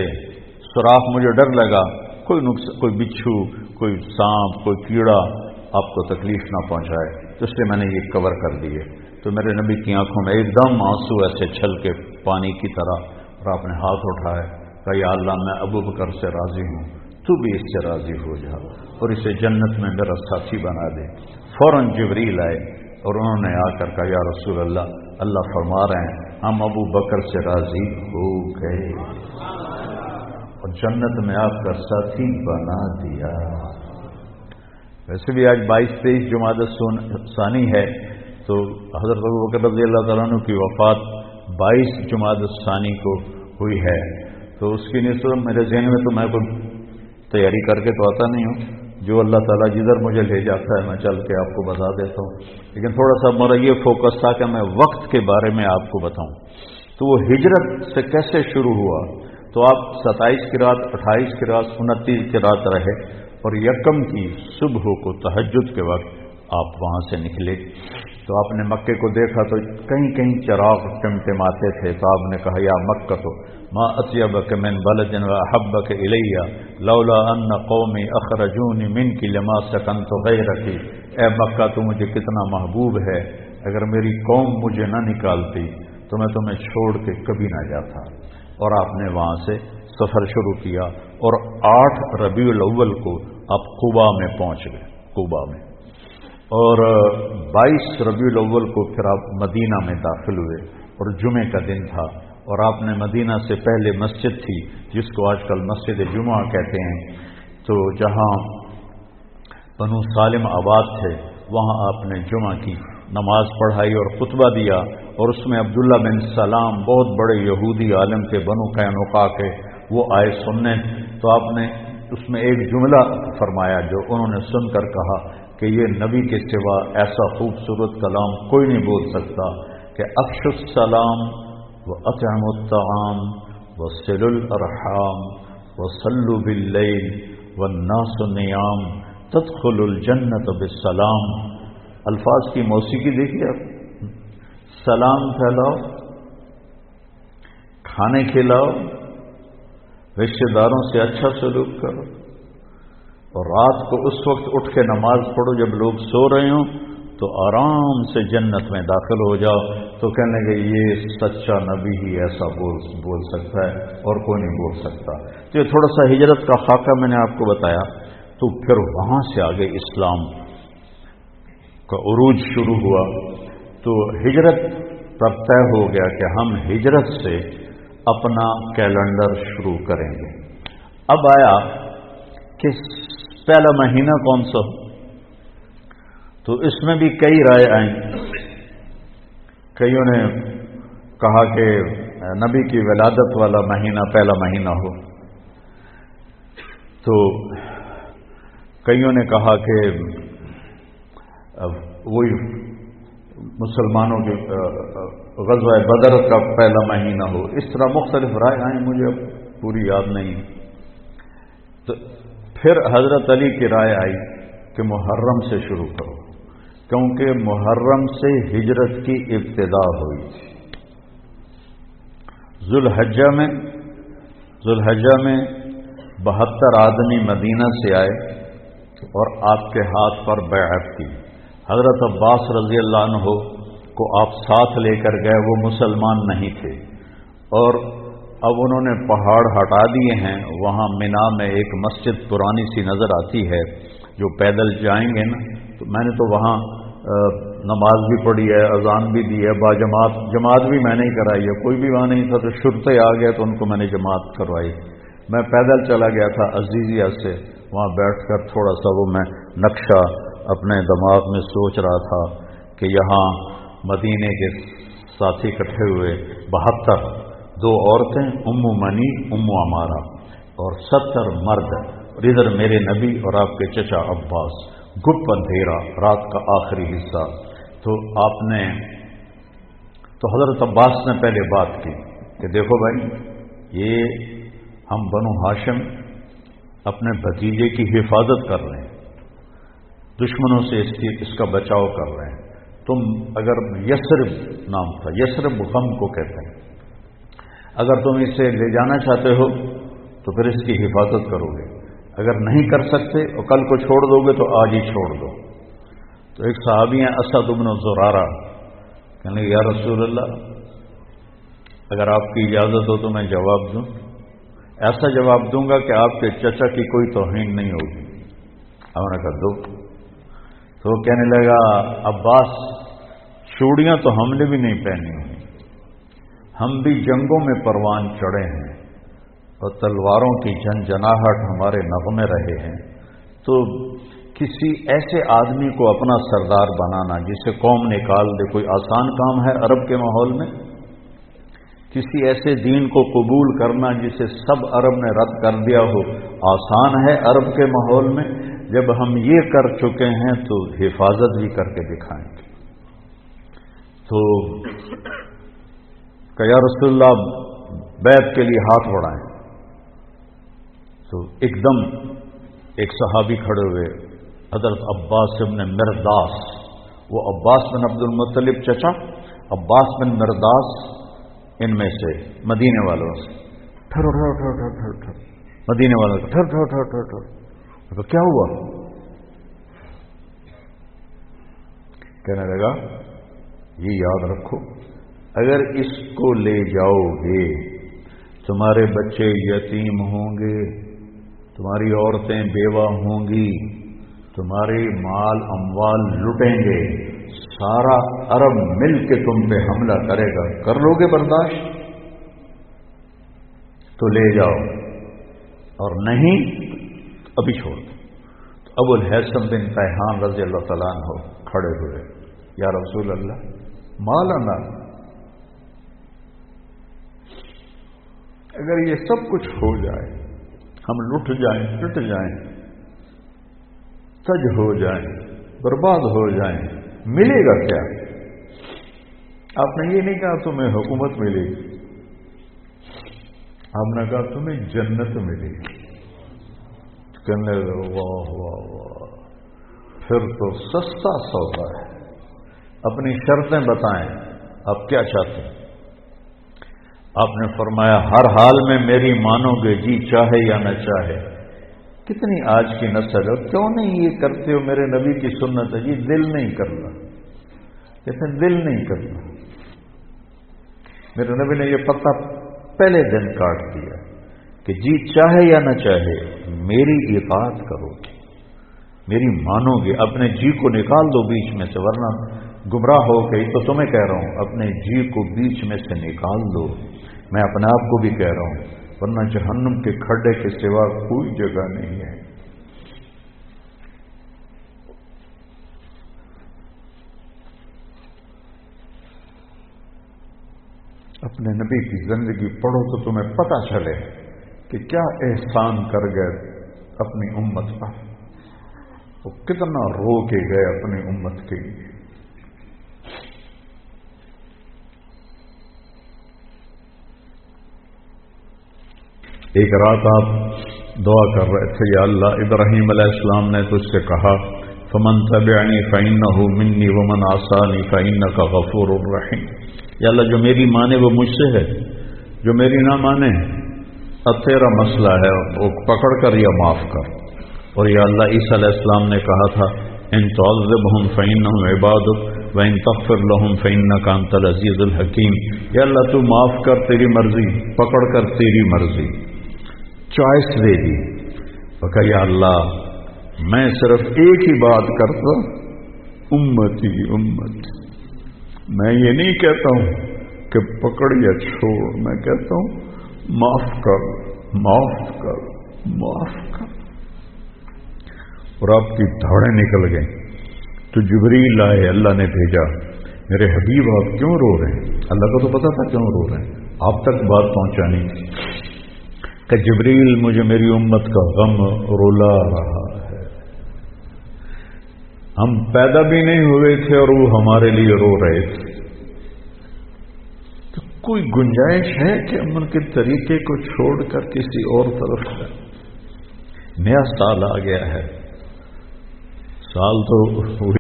سوراخ، مجھے ڈر لگا کوئی بچھو، کوئی سانپ، کوئی کیڑا آپ کو تکلیف نہ پہنچائے، تو اس لیے میں نے یہ کور کر دیے. تو میرے نبی کی آنکھوں میں ایک دم آنسو ایسے چھل کے پانی کی طرح، اور آپ نے ہاتھ اٹھائے، کہا یا اللہ میں ابو بکر سے راضی ہوں، تو بھی اس سے راضی ہو جا اور اسے جنت میں میرا ساتھی بنا دے. فوراً جبریل آئے اور انہوں نے آ کر کہا یا رسول اللہ، اللہ فرما رہے ہیں ہم ابو بکر سے راضی ہو گئے اور جنت میں آپ کا ساتھی بنا دیا. ویسے بھی آج 22-23 جمادی ثانی ہے، تو حضرت ابو بکر رضی اللہ تعالیٰ عنہ کی وفات 22 جمادی ثانی کو ہوئی ہے. تو اس کی نسبت میرے ذہن میں تو میں کوئی تیاری کر کے تو آتا نہیں ہوں، جو اللہ تعالیٰ جدھر مجھے لے جاتا ہے میں چل کے آپ کو بتا دیتا ہوں. لیکن تھوڑا سا میرا یہ فوکس تھا کہ میں وقت کے بارے میں آپ کو بتاؤں. تو وہ ہجرت سے کیسے شروع ہوا؟ تو آپ 27 کی رات، 28 کی رات، 29 کی رات رہے اور یکم کی صبح کو تہجد کے وقت آپ وہاں سے نکلے. تو آپ نے مکے کو دیکھا تو کہیں کہیں چراغ ٹمٹماتے تھے. تو آپ نے کہا یا مکہ تو ما اطیبک من بلد واحبک الی لولا ان قومی اخرجونی منک لما سکنت غیرک. اے مکہ تو مجھے کتنا محبوب ہے، اگر میری قوم مجھے نہ نکالتی تو میں تمہیں چھوڑ کے کبھی نہ جاتا. اور آپ نے وہاں سے سفر شروع کیا اور 8 ربیع الاول کو آپ قباء میں پہنچ گئے. قباء میں اور 22 ربیع الاول کو پھر آپ مدینہ میں داخل ہوئے اور جمعے کا دن تھا. اور آپ نے مدینہ سے پہلے مسجد تھی جس کو آج کل مسجد جمعہ کہتے ہیں، تو جہاں بنو سالم آباد تھے وہاں آپ نے جمعہ کی نماز پڑھائی اور خطبہ دیا. اور اس میں عبداللہ بن سلام بہت بڑے یہودی عالم تھے بنو قینقاع کے، وہ آئے سننے. تو آپ نے اس میں ایک جملہ فرمایا جو انہوں نے سن کر کہا کہ یہ نبی کے سوا ایسا خوبصورت کلام کوئی نہیں بول سکتا کہ افشوا السلام وَأَطْعِمُوا الطَّعَامَ وَصِلُوا الْأَرْحَامَ وَصَلُّوا بِاللَّيْلِ وَالنَّاسُ نِيَامٌ تَدْخُلُوا الْجَنَّةَ بِالسَّلَامِ. الفاظ کی موسیقی دیکھیے آپ. سلام پھیلاؤ، کھانے کھلاؤ، رشتہ داروں سے اچھا سلوک کرو، اور رات کو اس وقت اٹھ کے نماز پڑھو جب لوگ سو رہے ہوں، تو آرام سے جنت میں داخل ہو جاؤ. تو کہنے لگے یہ سچا نبی ہی ایسا بول سکتا ہے اور کوئی نہیں بول سکتا. تو یہ تھوڑا سا ہجرت کا خاکہ میں نے آپ کو بتایا. تو پھر وہاں سے آگے اسلام کا عروج شروع ہوا. تو ہجرت پر طے ہو گیا کہ ہم ہجرت سے اپنا کیلنڈر شروع کریں گے. اب آیا کہ پہلا مہینہ کون سا ہو، تو اس میں بھی کئی رائے آئیں. کئیوں نے کہا کہ نبی کی ولادت والا مہینہ پہلا مہینہ ہو، تو کئیوں نے کہا کہ وہی مسلمانوں کے غزوہ بدر کا پہلا مہینہ ہو. اس طرح مختلف رائے آئیں، مجھے اب پوری یاد نہیں. تو پھر حضرت علی کی رائے آئی کہ محرم سے شروع کرو، کیونکہ محرم سے ہجرت کی ابتدا ہوئی تھی۔ ذوالحجہ میں 72 آدمی مدینہ سے آئے اور آپ کے ہاتھ پر بیعت کی۔ حضرت عباس رضی اللہ عنہ کو آپ ساتھ لے کر گئے، وہ مسلمان نہیں تھے، اور اب انہوں نے پہاڑ ہٹا دیے ہیں۔ وہاں مینا میں ایک مسجد پرانی سی نظر آتی ہے، جو پیدل جائیں گے نا، تو میں نے تو وہاں نماز بھی پڑھی ہے، اذان بھی دی ہے، جماعت بھی میں نے ہی کرائی ہے، کوئی بھی وہاں نہیں تھا تو شرطے آ گئے تو ان کو میں نے جماعت کروائی۔ میں پیدل چلا گیا تھا عزیزیہ سے، وہاں بیٹھ کر تھوڑا سا وہ میں نقشہ اپنے دماغ میں سوچ رہا تھا کہ یہاں مدینے کے ساتھی اکٹھے ہوئے 72، 2 عورتیں ام منی ام عمارہ اور 70 مرد، اور ادھر میرے نبی اور آپ کے چچا عباس، گپ اندھیرا، رات کا آخری حصہ۔ تو آپ نے تو حضرت عباس نے پہلے بات کی کہ دیکھو بھائی، یہ ہم بنو ہاشم اپنے بھتیجے کی حفاظت کر رہے ہیں، دشمنوں سے اس کا بچاؤ کر رہے ہیں۔ تم اگر یثرب نام تھا، یثرب غم کو کہتے ہیں، اگر تم اسے لے جانا چاہتے ہو تو پھر اس کی حفاظت کرو گے، اگر نہیں کر سکتے اور کل کو چھوڑ دو گے تو آج ہی چھوڑ دو۔ تو ایک صحابی ہیں اسد بن زرارہ، کہنے یا رسول اللہ، اگر آپ کی اجازت ہو تو میں جواب دوں، ایسا جواب دوں گا کہ آپ کے چچا کی کوئی توہین نہیں ہوگی۔ ہم نے کہا دو۔ تو وہ کہنے لگا عباس، چوڑیاں تو ہم نے بھی نہیں پہنی ہوئی، ہم بھی جنگوں میں پروان چڑھے ہیں اور تلواروں کی جھنجھناہٹ ہمارے نغمے رہے ہیں، تو کسی ایسے آدمی کو اپنا سردار بنانا جسے قوم نکال دے کوئی آسان کام ہے عرب کے ماحول میں؟ کسی ایسے دین کو قبول کرنا جسے سب عرب نے رد کر دیا ہو آسان ہے عرب کے ماحول میں؟ جب ہم یہ کر چکے ہیں تو حفاظت بھی کر کے دکھائیں گے۔ تو کہ یا رسول اللہ بیعت کے لیے ہاتھ بڑھائیں۔ تو ایک دم ایک صحابی کھڑے ہوئے، حضرت عباس بن مرداس، وہ عباس بن عبد المطلب چچا، عباس بن مرداس ان میں سے مدینے والوں سے، ٹھہرو ٹھہرو ٹھہرو ٹھہرو ٹھہرو، مدینے والوں سے ٹھہرو ٹھہرو ٹھہرو ٹھہرو ٹھہرو، کیا ہوا؟ کہنے لگا یہ یاد رکھو، اگر اس کو لے جاؤ گے تمہارے بچے یتیم ہوں گے، تمہاری عورتیں بیوہ ہوں گی، تمہارے مال اموال لٹیں گے، سارا عرب مل کے تم پہ حملہ کرے گا، کر لو گے برداشت؟ تو لے جاؤ، اور نہیں ابھی چھوڑ دو۔ تو ابو الحیثم بن تیہان رضی اللہ تعالیٰ عنہ کھڑے ہوئے، یا رسول اللہ مالنا، اگر یہ سب کچھ ہو جائے، ہم لٹ جائیں، پٹ جائیں، تج ہو جائیں، برباد ہو جائیں، ملے گا کیا؟ آپ نے یہ نہیں کہا تمہیں حکومت ملے گی، آپ نے کہا تمہیں جنت ملے گی۔ کہنے لگے واہ واہ واہ، پھر تو سستا سودا ہے، اپنی شرطیں بتائیں، آپ کیا چاہتے ہیں؟ آپ نے فرمایا ہر حال میں میری مانو گے، جی چاہے یا نہ چاہے۔ کتنی آج کی نسل ہے، کیوں نہیں یہ کرتے ہو؟ میرے نبی کی سنت ہے، جی دل نہیں کرنا، کہتے ہیں دل نہیں کرنا۔ میرے نبی نے یہ پتہ پہلے دن کاٹ دیا کہ جی چاہے یا نہ چاہے میری اطاعت کرو گے، میری مانو گے، اپنے جی کو نکال دو بیچ میں سے، ورنہ گمراہ ہو گئی۔ تو تمہیں کہہ رہا ہوں اپنے جی کو بیچ میں سے نکال دو، میں اپنے آپ کو بھی کہہ رہا ہوں، ورنہ جہنم کے کھڈے کے سوا کوئی جگہ نہیں ہے۔ اپنے نبی کی زندگی پڑھو تو تمہیں پتہ چلے کہ کیا احسان کر گئے اپنی امت پر، وہ کتنا رو کے گئے اپنی امت کے لیے۔ ایک رات آپ دعا کر رہے تھے، یا اللہ ابراہیم علیہ السلام نے تجھ سے کہا فمن تبعنی فإنہ منی ومن عصانی فإنک غفور رحیم. یا اللہ جو میری مانے وہ مجھ سے ہے، جو میری نہ مانے اب تیرا مسئلہ ہے، وہ پکڑ کر یا معاف کر. اور یا اللہ عیسیٰ علیہ السلام نے کہا تھا ان تعذبہم فإنہم عبادک وإن تغفر لہم فإنک انت العزیز الحکیم. یا اللہ تو معاف کر، تیری مرضی، پکڑ کر تیری مرضی. چوائس دے دی. کہا یا اللہ میں صرف ایک ہی بات کرتا ہوں، امتی امت. میں یہ نہیں کہتا ہوں کہ پکڑ یا چھوڑ، میں کہتا ہوں معاف کر معاف کر معاف کر. اور آپ کی دھاڑیں نکل گئیں. تو جبریل آئے، اللہ نے بھیجا، میرے حبیب آپ کیوں رو رہے ہیں؟ اللہ کو تو پتا تھا کیوں رو رہے ہیں، آپ تک بات پہنچانی تھی. کہ جبریل مجھے میری امت کا غم رلا رہا ہے. ہم پیدا بھی نہیں ہوئے تھے اور وہ ہمارے لیے رو رہے تھے. تو کوئی گنجائش ہے کہ ہم ان کے طریقے کو چھوڑ کر کسی اور طرف جائیں؟ نیا سال آ گیا ہے، سال تو ہوئی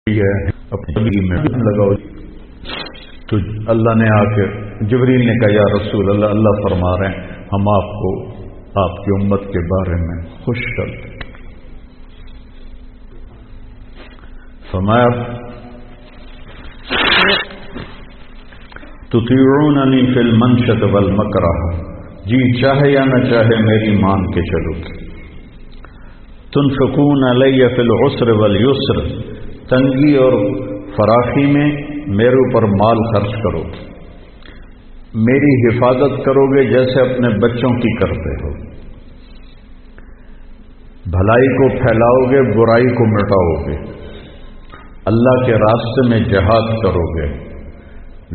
ہے، اپنی میں لگاؤ. تو اللہ نے آ کے جبریل نے کہا یا رسول اللہ، اللہ فرما رہے ہیں ہم آپ کو آپ کی امت کے بارے میں خوش کر دیں. فرمایا تطیعوننی فی المنشط والمکرہ، جی چاہے یا نہ چاہے میری مان کے چلو گے. تنفقون علی فی العسر والیسر، تنگی اور فراخی میں میرے اوپر مال خرچ کرو گے، میری حفاظت کرو گے جیسے اپنے بچوں کی کرتے ہو. بھلائی کو پھیلاؤ گے، برائی کو مٹاؤ گے، اللہ کے راستے میں جہاد کرو گے،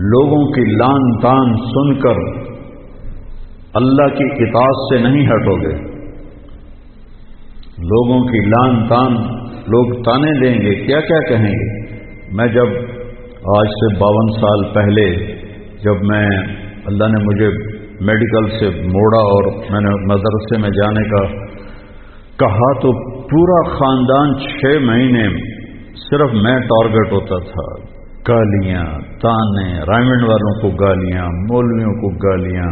لوگوں کی لان تان سن کر اللہ کی اطاعت سے نہیں ہٹو گے. لوگوں کی لان تان، لوگ تانے دیں گے، کیا کیا کہیں گے. میں جب آج سے 52 سال پہلے جب میں اللہ نے مجھے میڈیکل سے موڑا اور میں نے مدرسے میں جانے کا کہا تو پورا خاندان 6 مہینے صرف میں ٹارگٹ ہوتا تھا. گالیاں، تانے، رائمنڈ والوں کو گالیاں، مولویوں کو گالیاں،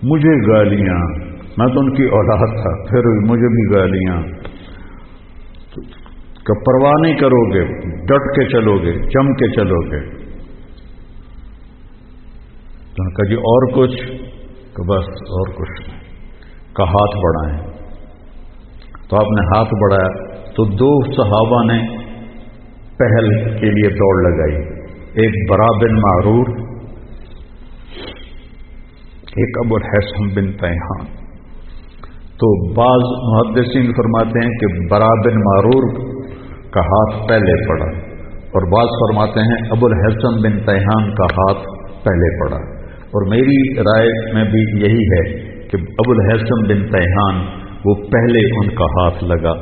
مجھے گالیاں. میں تو ان کی اولاد تھا، پھر مجھے بھی گالیاں. کہ پرواہ نہیں کرو گے، ڈٹ کے چلو گے، جم کے چلو گے. تو نے کہا جی اور کچھ؟ کہ بس اور کچھ نہیں. کہ ہاتھ بڑھائیں. تو آپ نے ہاتھ بڑھایا تو 2 صحابہ نے پہل کے لیے دوڑ لگائی، ایک برا بن معرور، ایک ابو الحسن بن تیہان. تو بعض محدثین فرماتے ہیں کہ برا بن معرور کا ہاتھ پہلے پڑا، اور بعض فرماتے ہیں ابو الحسن بن تیہان کا ہاتھ پہلے پڑا. اور میری رائے میں بھی یہی ہے کہ ابو الحسن بن تیہان وہ پہلے ان کا ہاتھ لگا،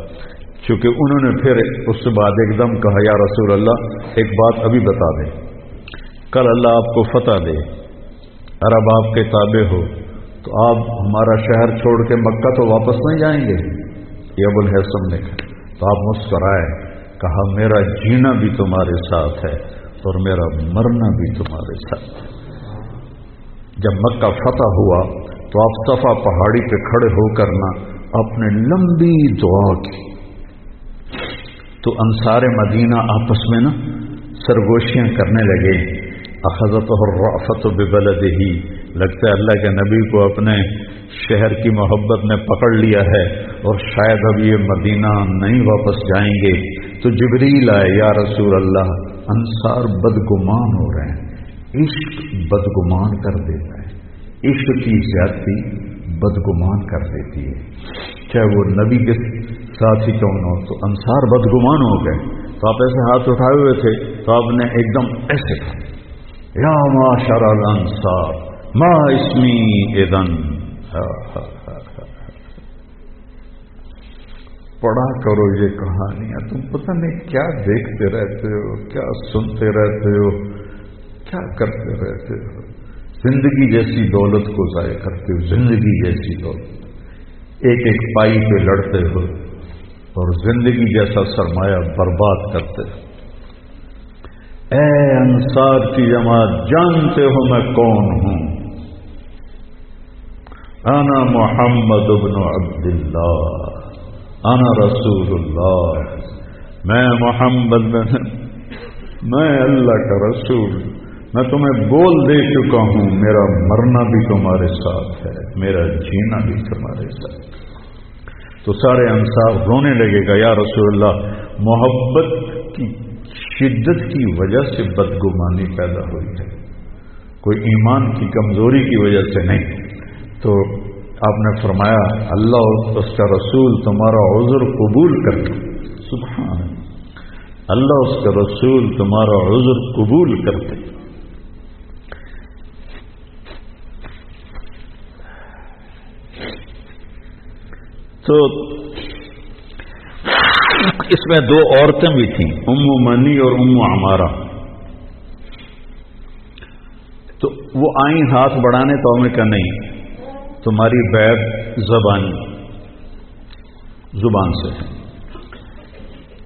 چونکہ انہوں نے پھر اس کے بعد ایک دم کہا یا رسول اللہ ایک بات ابھی بتا دیں، کل اللہ آپ کو فتح دے، عرب آپ کے تابع ہو، تو آپ ہمارا شہر چھوڑ کے مکہ تو واپس نہیں جائیں گے. یہ ابو الحسن نے کہا. تو آپ مسکرائے، کہا میرا جینا بھی تمہارے ساتھ ہے اور میرا مرنا بھی تمہارے ساتھ ہے. جب مکہ فتح ہوا تو آپ صفا پہاڑی پہ کھڑے ہو کر نا آپ نے لمبی دعا کی. تو انصار مدینہ آپس میں نا سرگوشیاں کرنے لگے. اخذتہ الرأفۃ ببلدہ، لگتا ہے اللہ کے نبی کو اپنے شہر کی محبت نے پکڑ لیا ہے اور شاید اب یہ مدینہ نہیں واپس جائیں گے. تو جبریل آئے، یا رسول اللہ انصار بدگمان ہو رہے ہیں. عشق بدگمان کر دیتا ہے، عشق کی زیادتی بدگمان کر دیتی ہے، چاہے وہ نبی کے ساتھ ہی کیوں نہ ہو. تو انصار بدگمان ہو گئے. تو آپ ایسے ہاتھ اٹھائے ہوئے تھے تو آپ نے ایک دم ایسے کہا یا معاشر الانصار ما اسمی اذن. پڑھا کرو یہ کہانیاں، تم پتہ نہیں کیا دیکھتے رہتے ہو، کیا سنتے رہتے ہو، کیا کرتے رہتے ہو، زندگی جیسی دولت کو ضائع کرتے ہو، زندگی جیسی دولت، ایک ایک پائی پہ لڑتے ہو اور زندگی جیسا سرمایہ برباد کرتے ہو۔ اے انصار کی جماعت، جانتے ہو میں کون ہوں؟ انا محمد بن عبداللہ، انا رسول اللہ، میں محمد میں اللہ کا رسول، میں تمہیں بول دے چکا ہوں، میرا مرنا بھی تمہارے ساتھ ہے، میرا جینا بھی تمہارے ساتھ۔ تو سارے انصار رونے لگے گا، یا رسول اللہ، محبت کی شدت کی وجہ سے بدگمانی پیدا ہوئی ہے، کوئی ایمان کی کمزوری کی وجہ سے نہیں۔ تو آپ نے فرمایا اللہ اور اس کا رسول تمہارا عذر قبول کرتے، سبحان اللہ، اس کا رسول تمہارا عذر قبول کرتے۔ تو اس میں دو عورتیں بھی تھیں، ام منی اور ام عمارہ۔ تو وہ آئیں ہاتھ بڑھانے، تو ہمیں کہا نہیں، تمہاری بیعت زبان سے ہے۔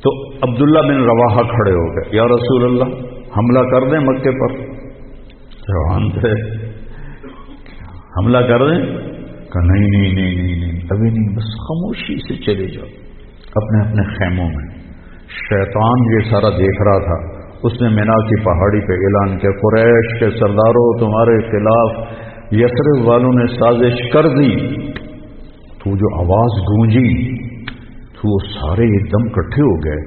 تو عبداللہ بن رواحہ کھڑے ہو گئے، یا رسول اللہ حملہ کر دیں مکے پر؟ جوان تھے، حملہ کر دیں؟ کہ نہیں نہیں نہیں نہیں نہیں، ابھی نہیں، بس خاموشی سے چلے جاؤ اپنے اپنے خیموں میں۔ شیطان یہ سارا دیکھ رہا تھا، اس نے مینا کی پہاڑی پہ اعلان کیا، قریش کے سرداروں تمہارے خلاف یثرب والوں نے سازش کر دی۔ تو جو آواز گونجی تو وہ سارے ایک دم اکٹھے ہو گئے،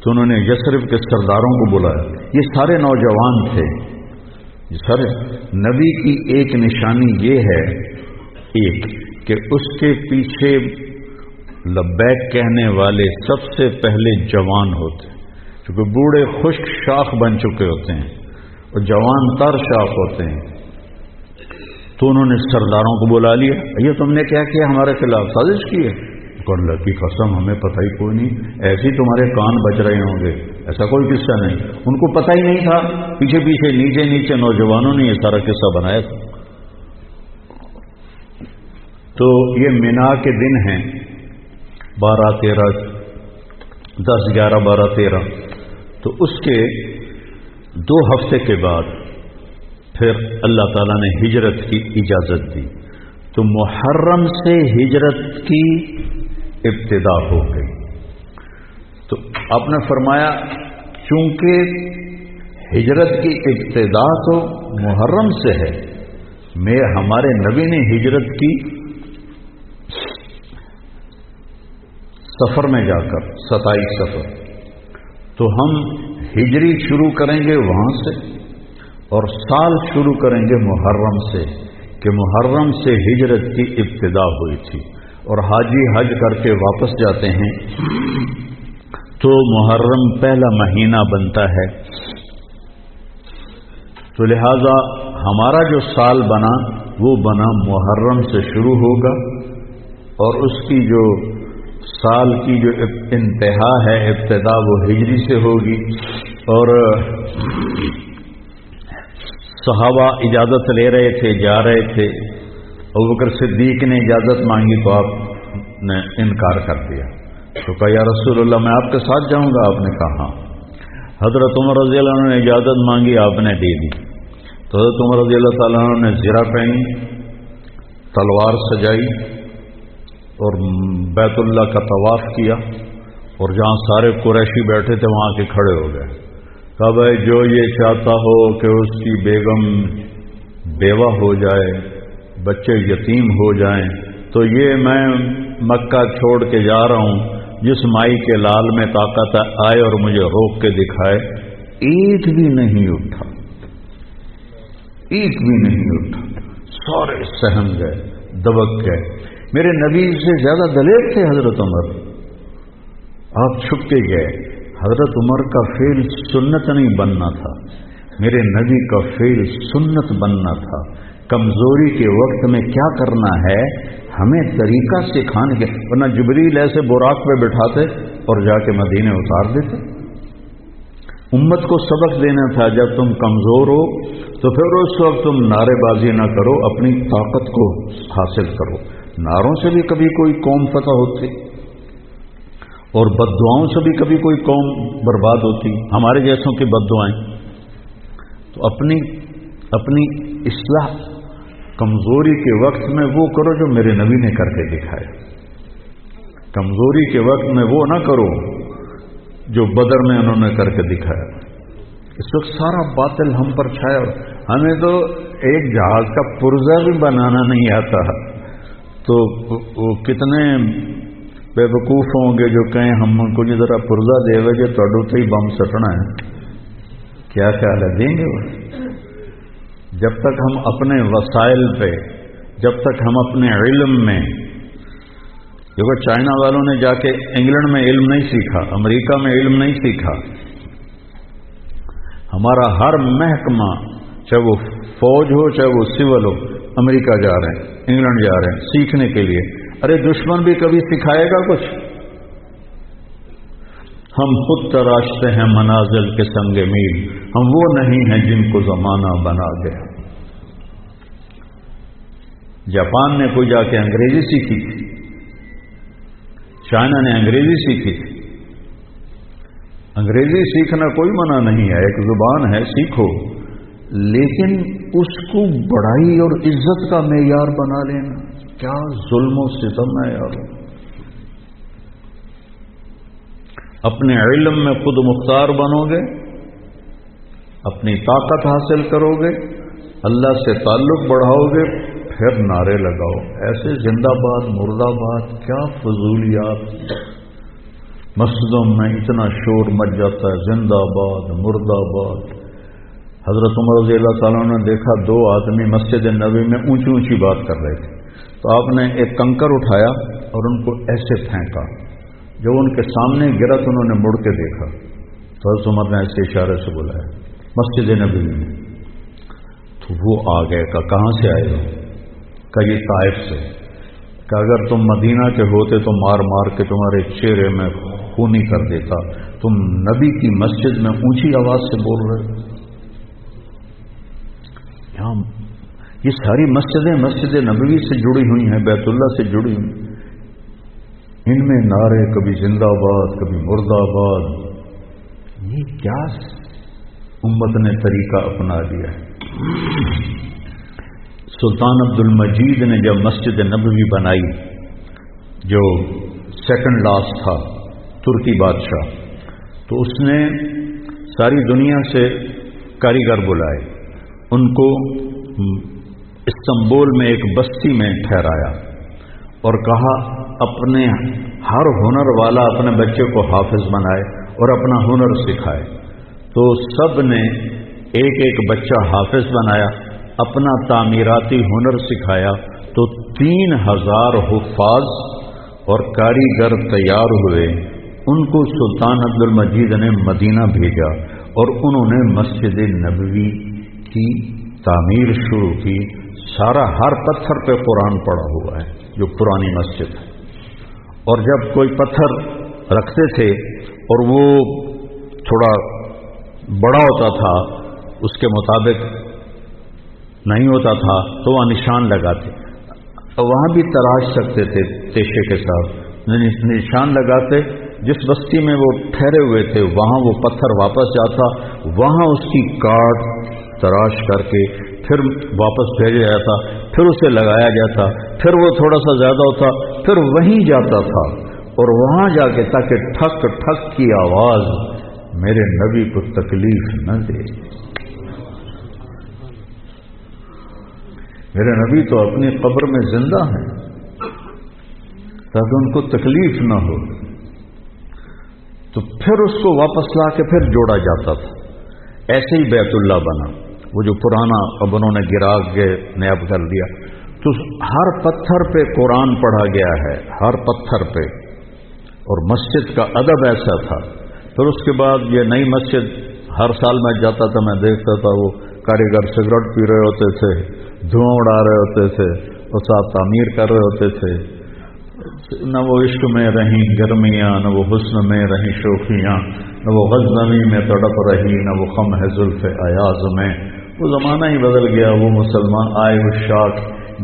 تو انہوں نے یثرب کے سرداروں کو بلایا، یہ سارے نوجوان تھے۔ سر نبی کی ایک نشانی یہ ہے، ایک کہ اس کے پیچھے لبیک کہنے والے سب سے پہلے جوان ہوتے ہیں، کیونکہ بوڑھے خشک شاخ بن چکے ہوتے ہیں اور جوان تر شاخ ہوتے ہیں۔ تو انہوں نے سرداروں کو بلا لیا، یہ تم نے کیا کیا، ہمارے خلاف سازش کی ہے؟ اللہ کی قسم ہمیں پتہ ہی کوئی نہیں، ایسے تمہارے کان بج رہے ہوں گے، ایسا کوئی قصہ نہیں۔ ان کو پتہ ہی نہیں تھا، پیچھے پیچھے نیچے نیچے نوجوانوں نے یہ سارا قصہ بنایا تھا۔ تو یہ مینا کے دن ہیں 12 13 10 11 12 13، تو اس کے 2 ہفتے کے بعد پھر اللہ تعالیٰ نے ہجرت کی اجازت دی، تو محرم سے ہجرت کی ابتدا ہو گئی۔ تو آپ نے فرمایا چونکہ ہجرت کی ابتدا تو محرم سے ہے، ہمارے نبی نے ہجرت کی سفر میں جا کر 27 سفر، تو ہم ہجری شروع کریں گے وہاں سے اور سال شروع کریں گے محرم سے، کہ محرم سے ہجرت کی ابتدا ہوئی تھی، اور حاجی حج کر کے واپس جاتے ہیں تو محرم پہلا مہینہ بنتا ہے۔ تو لہذا ہمارا جو سال بنا وہ بنا محرم سے شروع ہوگا، اور اس کی جو سال کی جو انتہا ہے، ابتدا، وہ ہجری سے ہوگی۔ اور صحابہ اجازت لے رہے تھے، جا رہے تھے، ابوبکر صدیق نے اجازت مانگی تو آپ نے انکار کر دیا، تو کہا یا رسول اللہ میں آپ کے ساتھ جاؤں گا؟ آپ نے کہا ہاں۔ حضرت عمر رضی اللہ عنہ نے اجازت مانگی، آپ نے دے دی، تو حضرت عمر رضی اللہ تعالیٰ عنہ نے زرہ پہنی، تلوار سجائی اور بیت اللہ کا طواف کیا، اور جہاں سارے قریشی بیٹھے تھے وہاں کے کھڑے ہو گئے، کہا بھائی جو یہ چاہتا ہو کہ اس کی بیگم بیوہ ہو جائے، بچے یتیم ہو جائیں، تو یہ میں مکہ چھوڑ کے جا رہا ہوں، جس مائی کے لال میں طاقت آئے اور مجھے روک کے دکھائے۔ ایک بھی نہیں اٹھا، ایک بھی نہیں اٹھا، سارے سہم گئے، دبک گئے۔ میرے نبی سے زیادہ دلیر تھے حضرت عمر، آپ چھپ کے گئے۔ حضرت عمر کا فعل سنت نہیں بننا تھا، میرے نبی کا فعل سنت بننا تھا۔ کمزوری کے وقت میں کیا کرنا ہے، ہمیں طریقہ سکھانے کے، ورنہ جبریل ایسے براق پہ بٹھاتے اور جا کے مدینے اتار دیتے۔ امت کو سبق دینا تھا، جب تم کمزور ہو تو پھر اس وقت تم نعرے بازی نہ کرو، اپنی طاقت کو حاصل کرو۔ نعروں سے بھی کبھی کوئی قوم فتح ہوتی اور بد دعاؤں سے بھی کبھی کوئی قوم برباد ہوتی، ہمارے جیسوں کی بد دعائیں۔ تو اپنی اصلاح کمزوری کے وقت میں وہ کرو جو میرے نبی نے کر کے دکھایا۔ کمزوری کے وقت میں وہ نہ کرو جو بدر میں انہوں نے کر کے دکھایا۔ اس وقت سارا باطل ہم پر چھایا، ہمیں تو ایک جہاز کا پرزہ بھی بنانا نہیں آتا، تو وہ کتنے بے وقوف ہوں گے جو کہیں ہم کو جی ذرا پرزہ دے وے جو توڑو تو ہی بم سٹنا ہے، کیا خیال ہے دیں گے وہ؟ جب تک ہم اپنے وسائل پہ، جب تک ہم اپنے علم میں، دیکھو چائنا والوں نے جا کے انگلینڈ میں علم نہیں سیکھا، امریکہ میں علم نہیں سیکھا۔ ہمارا ہر محکمہ، چاہے وہ فوج ہو چاہے وہ سول ہو، امریکہ جا رہے ہیں، انگلینڈ جا رہے ہیں سیکھنے کے لیے۔ ارے دشمن بھی کبھی سکھائے گا کچھ؟ ہم خود تراشتے ہیں منازل کے سنگ میل، ہم وہ نہیں ہیں جن کو زمانہ بنا گیا۔ جاپان نے کوئی جا کے انگریزی سیکھی تھی، چائنا نے انگریزی سیکھی تھی۔ انگریزی سیکھنا کوئی منع نہیں ہے، ایک زبان ہے، سیکھو، لیکن اس کو بڑائی اور عزت کا معیار بنا لینا کیا ظلم و ستم ہے یار۔ اپنے علم میں خود مختار بنو گے، اپنی طاقت حاصل کرو گے، اللہ سے تعلق بڑھاؤ گے، پھر نعرے لگاؤ۔ ایسے زندہ باد مرد آباد کیا فضولیات، مسجدوں میں اتنا شور مچ جاتا ہے، زندہ باد مرد آباد۔ حضرت عمر رضی اللہ تعالیٰ نے دیکھا دو آدمی مسجد نبوی میں اونچی اونچی بات کر رہے تھے، تو آپ نے ایک کنکر اٹھایا اور ان کو ایسے پھینکا، جب ان کے سامنے گرا تو انہوں نے مڑ کے دیکھا تو حضرت عمر نے ایسے اشارے سے بلایا مسجد نبوی میں، تو وہ آ گئے، کہاں سے آئے ہو؟ کہ یہ طائف سے۔ کہ اگر تم مدینہ کے ہوتے تو مار مار کے تمہارے چہرے میں خونی کر دیتا، تم نبی کی مسجد میں اونچی آواز سے بول رہے۔ یہ ساری مسجدیں مسجد نبوی سے جڑی ہوئی ہیں، بیت اللہ سے جڑی ہوئی، ان میں نعرے کبھی زندہ باد کبھی مرد آباد، یہ کیا امت نے طریقہ اپنا لیا ہے۔ سلطان عبد المجید نے جب مسجد نبوی بنائی، جو سیکنڈ لاسٹ تھا ترکی بادشاہ، تو اس نے ساری دنیا سے کاریگر بلائے، ان کو استنبول میں ایک بستی میں ٹھہرایا اور کہا اپنے ہر ہنر والا اپنے بچے کو حافظ بنائے اور اپنا ہنر سکھائے۔ تو سب نے ایک ایک بچہ حافظ بنایا، اپنا تعمیراتی ہنر سکھایا، تو 3000 حفاظ اور کاریگر تیار ہوئے۔ ان کو سلطان عبد المجید نے مدینہ بھیجا اور انہوں نے مسجد نبوی کی تعمیر شروع کی۔ سارا ہر پتھر پہ قرآن پڑا ہوا ہے، جو پرانی مسجد ہے۔ اور جب کوئی پتھر رکھتے تھے اور وہ تھوڑا بڑا ہوتا تھا، اس کے مطابق نہیں ہوتا تھا، تو وہ نشان لگاتے، وہاں بھی تراش سکتے تھے تیشے کے ساتھ، نشان لگاتے۔ جس بستی میں وہ ٹھہرے ہوئے تھے وہاں وہ پتھر واپس جاتا، وہاں اس کی کاٹ تراش کر کے پھر واپس بھیجا جاتا، پھر اسے لگایا جاتا، پھر وہ تھوڑا سا زیادہ ہوتا، پھر وہیں جاتا تھا اور وہاں جا کے تاکہ ٹھک ٹھک کی آواز میرے نبی کو تکلیف نہ دے۔ میرے نبی تو اپنی قبر میں زندہ ہیں تاکہ ان کو تکلیف نہ ہو، تو پھر اس کو واپس لا کے پھر جوڑا جاتا تھا۔ ایسے ہی بیت اللہ بنا، وہ جو پرانا اب انہوں نے گرا کے نیاب کر دیا، تو ہر پتھر پہ قرآن پڑھا گیا ہے، ہر پتھر پہ۔ اور مسجد کا ادب ایسا تھا۔ پھر اس کے بعد یہ نئی مسجد، ہر سال میں جاتا تھا، میں دیکھتا تھا وہ کاریگر سگریٹ پی رہے ہوتے تھے، دھواں اڑا رہے ہوتے تھے، اور ساتھ تعمیر کر رہے ہوتے تھے. نہ وہ عشق میں رہیں گرمیاں، نہ وہ حسن میں رہیں شوخیاں، نہ وہ غزنوی میں تڑپ رہی، نہ وہ خم ہے زلف ایاز میں. وہ زمانہ ہی بدل گیا. وہ مسلمان آئے عشاق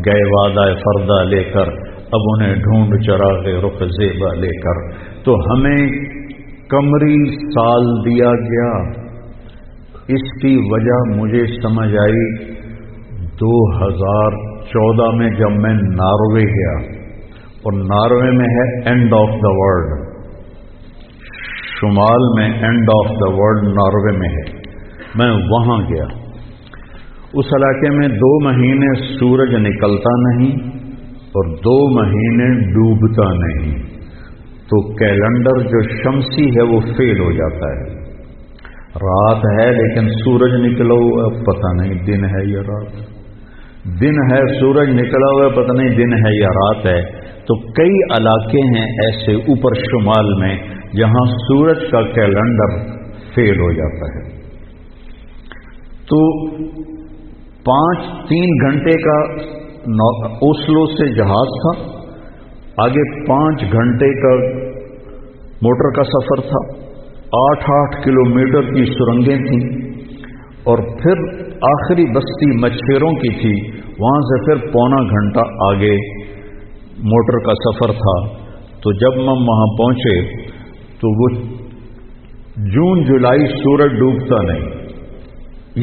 گئے وعدہ فردہ لے کر، اب انہیں ڈھونڈ چراغ رخ زیبا لے کر. تو ہمیں قمری سال دیا گیا. اس کی وجہ مجھے سمجھ آئی 2014 میں جب میں ناروے گیا، اور ناروے میں ہے اینڈ آف دا ورلڈ، شمال میں and of the world Norway میں ہے. میں وہاں گیا. اس علاقے میں 2 مہینے سورج نکلتا نہیں اور 2 مہینے ڈوبتا نہیں. تو کیلنڈر جو شمسی ہے وہ فیل ہو جاتا ہے. رات ہے لیکن سورج نکلا ہوا پتہ نہیں دن ہے یا رات، دن ہے سورج نکلا ہوا پتہ نہیں دن ہے یا رات ہے. تو کئی علاقے ہیں ایسے اوپر شمال میں جہاں سورج کا کیلنڈر فیل ہو جاتا ہے. تو 3 گھنٹے کا اوسلو سے جہاز تھا، آگے 5 گھنٹے کا موٹر کا سفر تھا، 8 کلومیٹر کی سرنگیں تھیں، اور پھر آخری بستی مچھیروں کی تھی، وہاں سے پھر 1.25 گھنٹہ آگے موٹر کا سفر تھا. تو جب ہم وہاں پہنچے تو وہ جون جولائی سورج ڈوبتا نہیں،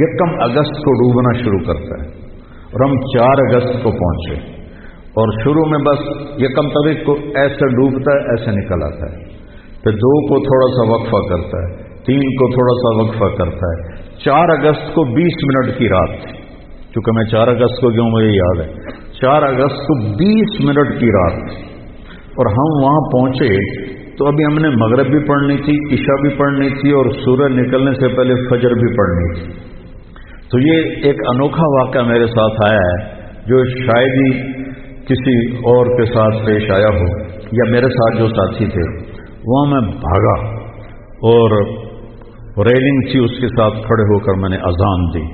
1 اگست کو ڈوبنا شروع کرتا ہے. اور ہم 4 اگست کو پہنچے، اور شروع میں بس 1 تاریخ کو ایسے ڈوبتا ہے ایسے نکل آتا ہے، پھر 2 کو تھوڑا سا وقفہ کرتا ہے، 3 کو تھوڑا سا وقفہ کرتا ہے. 4 اگست کو 20 منٹ کی رات تھی، چونکہ میں 4 اگست کو کیوں مجھے یاد ہے، 4 اگست کو 20 منٹ کی رات تھی. اور ہم وہاں پہنچے تو ابھی ہم نے مغرب بھی پڑھنی تھی، عشاء بھی پڑھنی تھی، اور سورج نکلنے سے پہلے فجر بھی پڑھنی تھی. تو یہ ایک انوکھا واقعہ میرے ساتھ آیا ہے جو شاید ہی کسی اور کے ساتھ پیش آیا ہو، یا میرے ساتھ جو ساتھی تھے. وہاں میں بھاگا اور ریلنگ تھی، اس کے ساتھ کھڑے ہو کر میں نے اذان دی.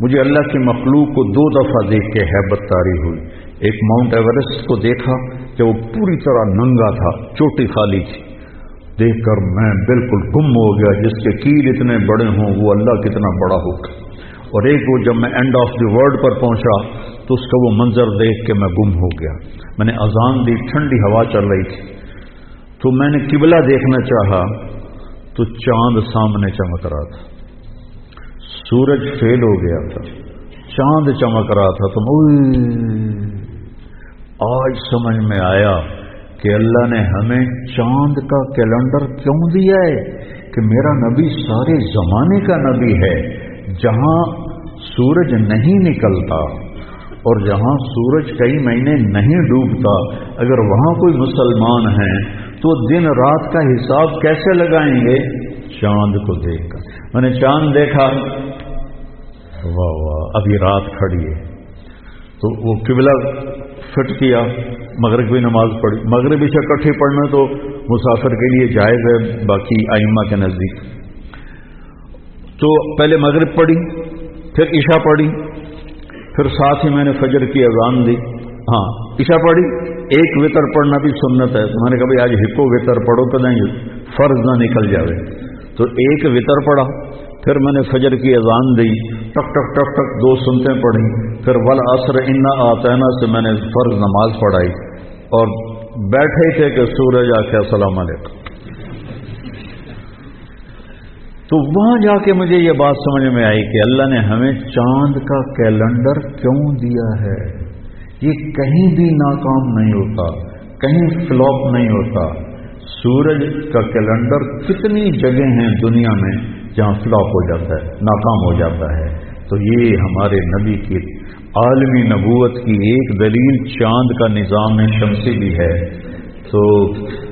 مجھے اللہ کی مخلوق کو 2 دفعہ دیکھ کے ہیبت طاری ہوئی. ایک ماؤنٹ ایورسٹ کو دیکھا کہ وہ پوری طرح ننگا تھا، چوٹی خالی تھی، دیکھ کر میں بالکل گم ہو گیا. جس کے کیل اتنے بڑے ہوں وہ اللہ کتنا بڑا ہوگا. اور ایک وہ جب میں اینڈ آف دی ورلڈ پر پہنچا تو اس کا وہ منظر دیکھ کے میں گم ہو گیا. میں نے اذان دی، ٹھنڈی ہوا چل رہی تھی، تو میں نے قبلہ دیکھنا چاہا تو چاند سامنے چمک رہا تھا، سورج فیل ہو گیا تھا، چاند چمک رہا تھا. تو آج سمجھ میں آیا کہ اللہ نے ہمیں چاند کا کیلنڈر کیوں دیا ہے، کہ میرا نبی سارے زمانے کا نبی ہے. جہاں سورج نہیں نکلتا اور جہاں سورج کئی مہینے نہیں ڈوبتا، اگر وہاں کوئی مسلمان ہیں تو دن رات کا حساب کیسے لگائیں گے؟ چاند کو دیکھ کر. میں نے چاند دیکھا، واہ واہ ابھی رات کھڑی ہے. تو وہ قبلہ فٹ کیا، مغرب کی نماز پڑھی. مغرب عشاء اکٹھے پڑھنا تو مسافر کے لیے جائز ہے باقی ائمہ کے نزدیک. تو پہلے مغرب پڑھی، پھر عشاء پڑھی، پھر ساتھ ہی میں نے فجر کی اذان دی. ہاں عشاء پڑھی. ایک وطر پڑھنا بھی سنت ہے، تو میں نے کہا بھائی آج ہکو وطر پڑھو تو نہیں فرض نہ نکل جاوے. تو ایک وطر پڑھا، پھر میں نے فجر کی اذان دی، ٹک ٹک ٹک ٹک 2 سنتیں پڑھی. پھر والعصر انا اعطینا سے میں نے فرض نماز پڑھائی، اور بیٹھے تھے کہ سورج آ کے السلام علیکم. تو وہاں جا کے مجھے یہ بات سمجھ میں آئی کہ اللہ نے ہمیں چاند کا کیلنڈر کیوں دیا ہے. یہ کہیں بھی ناکام نہیں ہوتا، کہیں فلاپ نہیں ہوتا. سورج کا کیلنڈر کتنی جگہ ہیں دنیا میں جہاں فلاپ ہو جاتا ہے، ناکام ہو جاتا ہے. تو یہ ہمارے نبی کی عالمی نبوت کی ایک دلیل چاند کا نظام شمسی بھی ہے. تو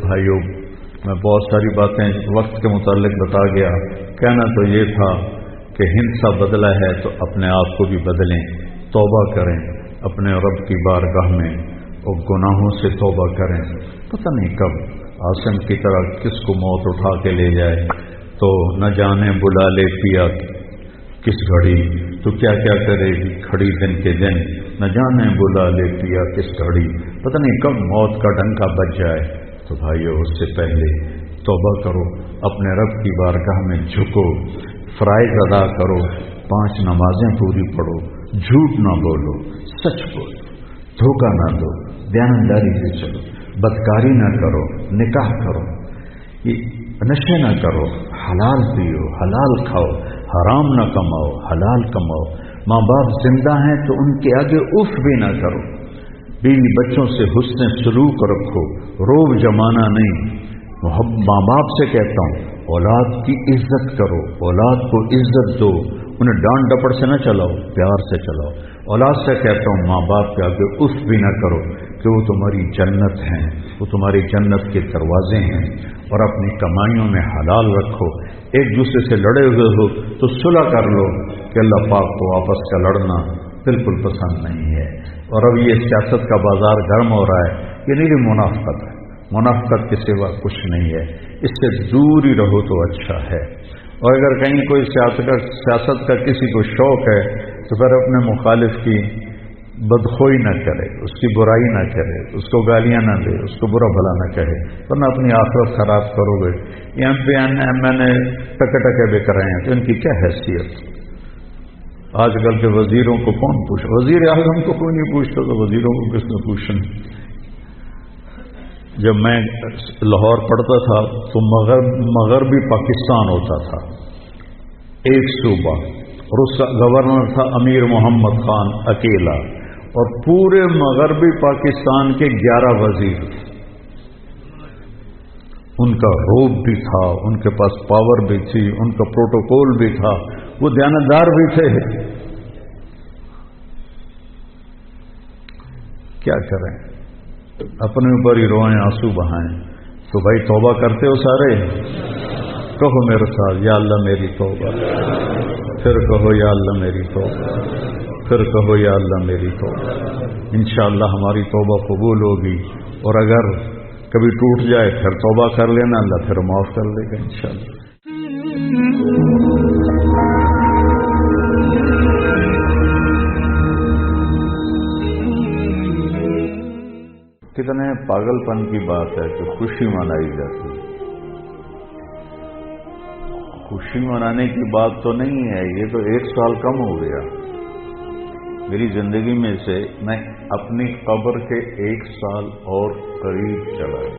بھائیو میں بہت ساری باتیں وقت کے متعلق بتا گیا. کہنا تو یہ تھا کہ ہند سا بدلا ہے تو اپنے آپ کو بھی بدلیں، توبہ کریں اپنے رب کی بارگاہ میں اور گناہوں سے توبہ کریں. پتہ نہیں کب عاصم کی طرح کس کو موت اٹھا کے لے جائے، تو نہ جانے بلا لے پیا کس گھڑی، تو کیا کیا کرے گی کھڑی دن کے دن. نہ جانے بلا لے پیا کس گھڑی، پتہ نہیں کب موت کا ڈنکا بج جائے۔ تو بھائیو اس سے پہلے توبہ کرو، اپنے رب کی بارگاہ میں جھکو، فرائض ادا کرو، 5 نمازیں پوری پڑھو، جھوٹ نہ بولو، سچ بولو، دھوکہ نہ دو، دیانتداری سے چلو، بدکاری نہ کرو، نکاح کرو، نشے نہ کرو، حلال پیو، حلال کھاؤ، حرام نہ کماؤ، حلال کماؤ۔ ماں باپ زندہ ہیں تو ان کے آگے اف بھی نہ کرو، بیوی بچوں سے حسن سلوک رکھو، روب جمانا نہیں۔ ماں باپ سے کہتا ہوں اولاد کی عزت کرو، اولاد کو عزت دو، انہیں ڈانٹ ڈپٹ سے نہ چلاؤ، پیار سے چلاؤ۔ اولاد سے کہتا ہوں ماں باپ کے آگے اف بھی نہ کرو کہ وہ تمہاری جنت ہیں، وہ تمہاری جنت کے دروازے ہیں، اور اپنی کمائیوں میں حلال رکھو۔ ایک دوسرے سے لڑے ہوئے ہو تو صلح کر لو، کہ اللہ پاک کو آپس کا لڑنا بالکل پسند نہیں ہے۔ اور اب یہ سیاست کا بازار گرم ہو رہا ہے، یہ نہیں منافقت ہے، منافقت کے سوا کچھ نہیں ہے، اس سے دور ہی رہو تو اچھا ہے۔ اور اگر کہیں کوئی سیاست کا کسی کو شوق ہے تو پھر اپنے مخالف کی بدخوئی نہ کرے، اس کی برائی نہ کرے، اس کو گالیاں نہ دے، اس کو برا بھلا نہ کہے، ورنہ اپنی آخرت خراب کرو گے۔ یہاں پہ میں نے ٹکے بک رہے ہیں تو ان کی کیا حیثیت؟ آج کل کے وزیروں کو کون پوچھا؟ وزیر اعظم کو کوئی نہیں پوچھتا تو وزیروں کو کس نے پوچھنا؟ جب میں لاہور پڑھتا تھا تو مغربی پاکستان ہوتا تھا، ایک صوبہ، اور اس کا گورنر تھا امیر محمد خان اکیلا، اور پورے مغربی پاکستان کے 11 وزیر، ان کا روب بھی تھا، ان کے پاس پاور بھی تھی، ان کا پروٹوکول بھی تھا، وہ دیانتدار بھی تھے۔ کیا کریں، اپنے اوپر ہی روئیں، آنسو بہائیں۔ تو بھائی توبہ کرتے ہو سارے؟ کہو میرے ساتھ، یا اللہ میری توبہ، پھر کہو یا اللہ میری توبہ، پھر کہو یا اللہ میری توبہ۔ انشاءاللہ ہماری توبہ قبول ہوگی، اور اگر کبھی ٹوٹ جائے پھر توبہ کر لینا، اللہ پھر معاف کر لے گا انشاءاللہ۔ کتنے پاگل پن کی بات ہے کہ خوشی منائی جاتی ہے۔ خوشی منانے کی بات تو نہیں ہے، یہ تو 1 سال کم ہو گیا میری زندگی میں سے، میں اپنی قبر کے 1 سال اور قریب چلا گیا۔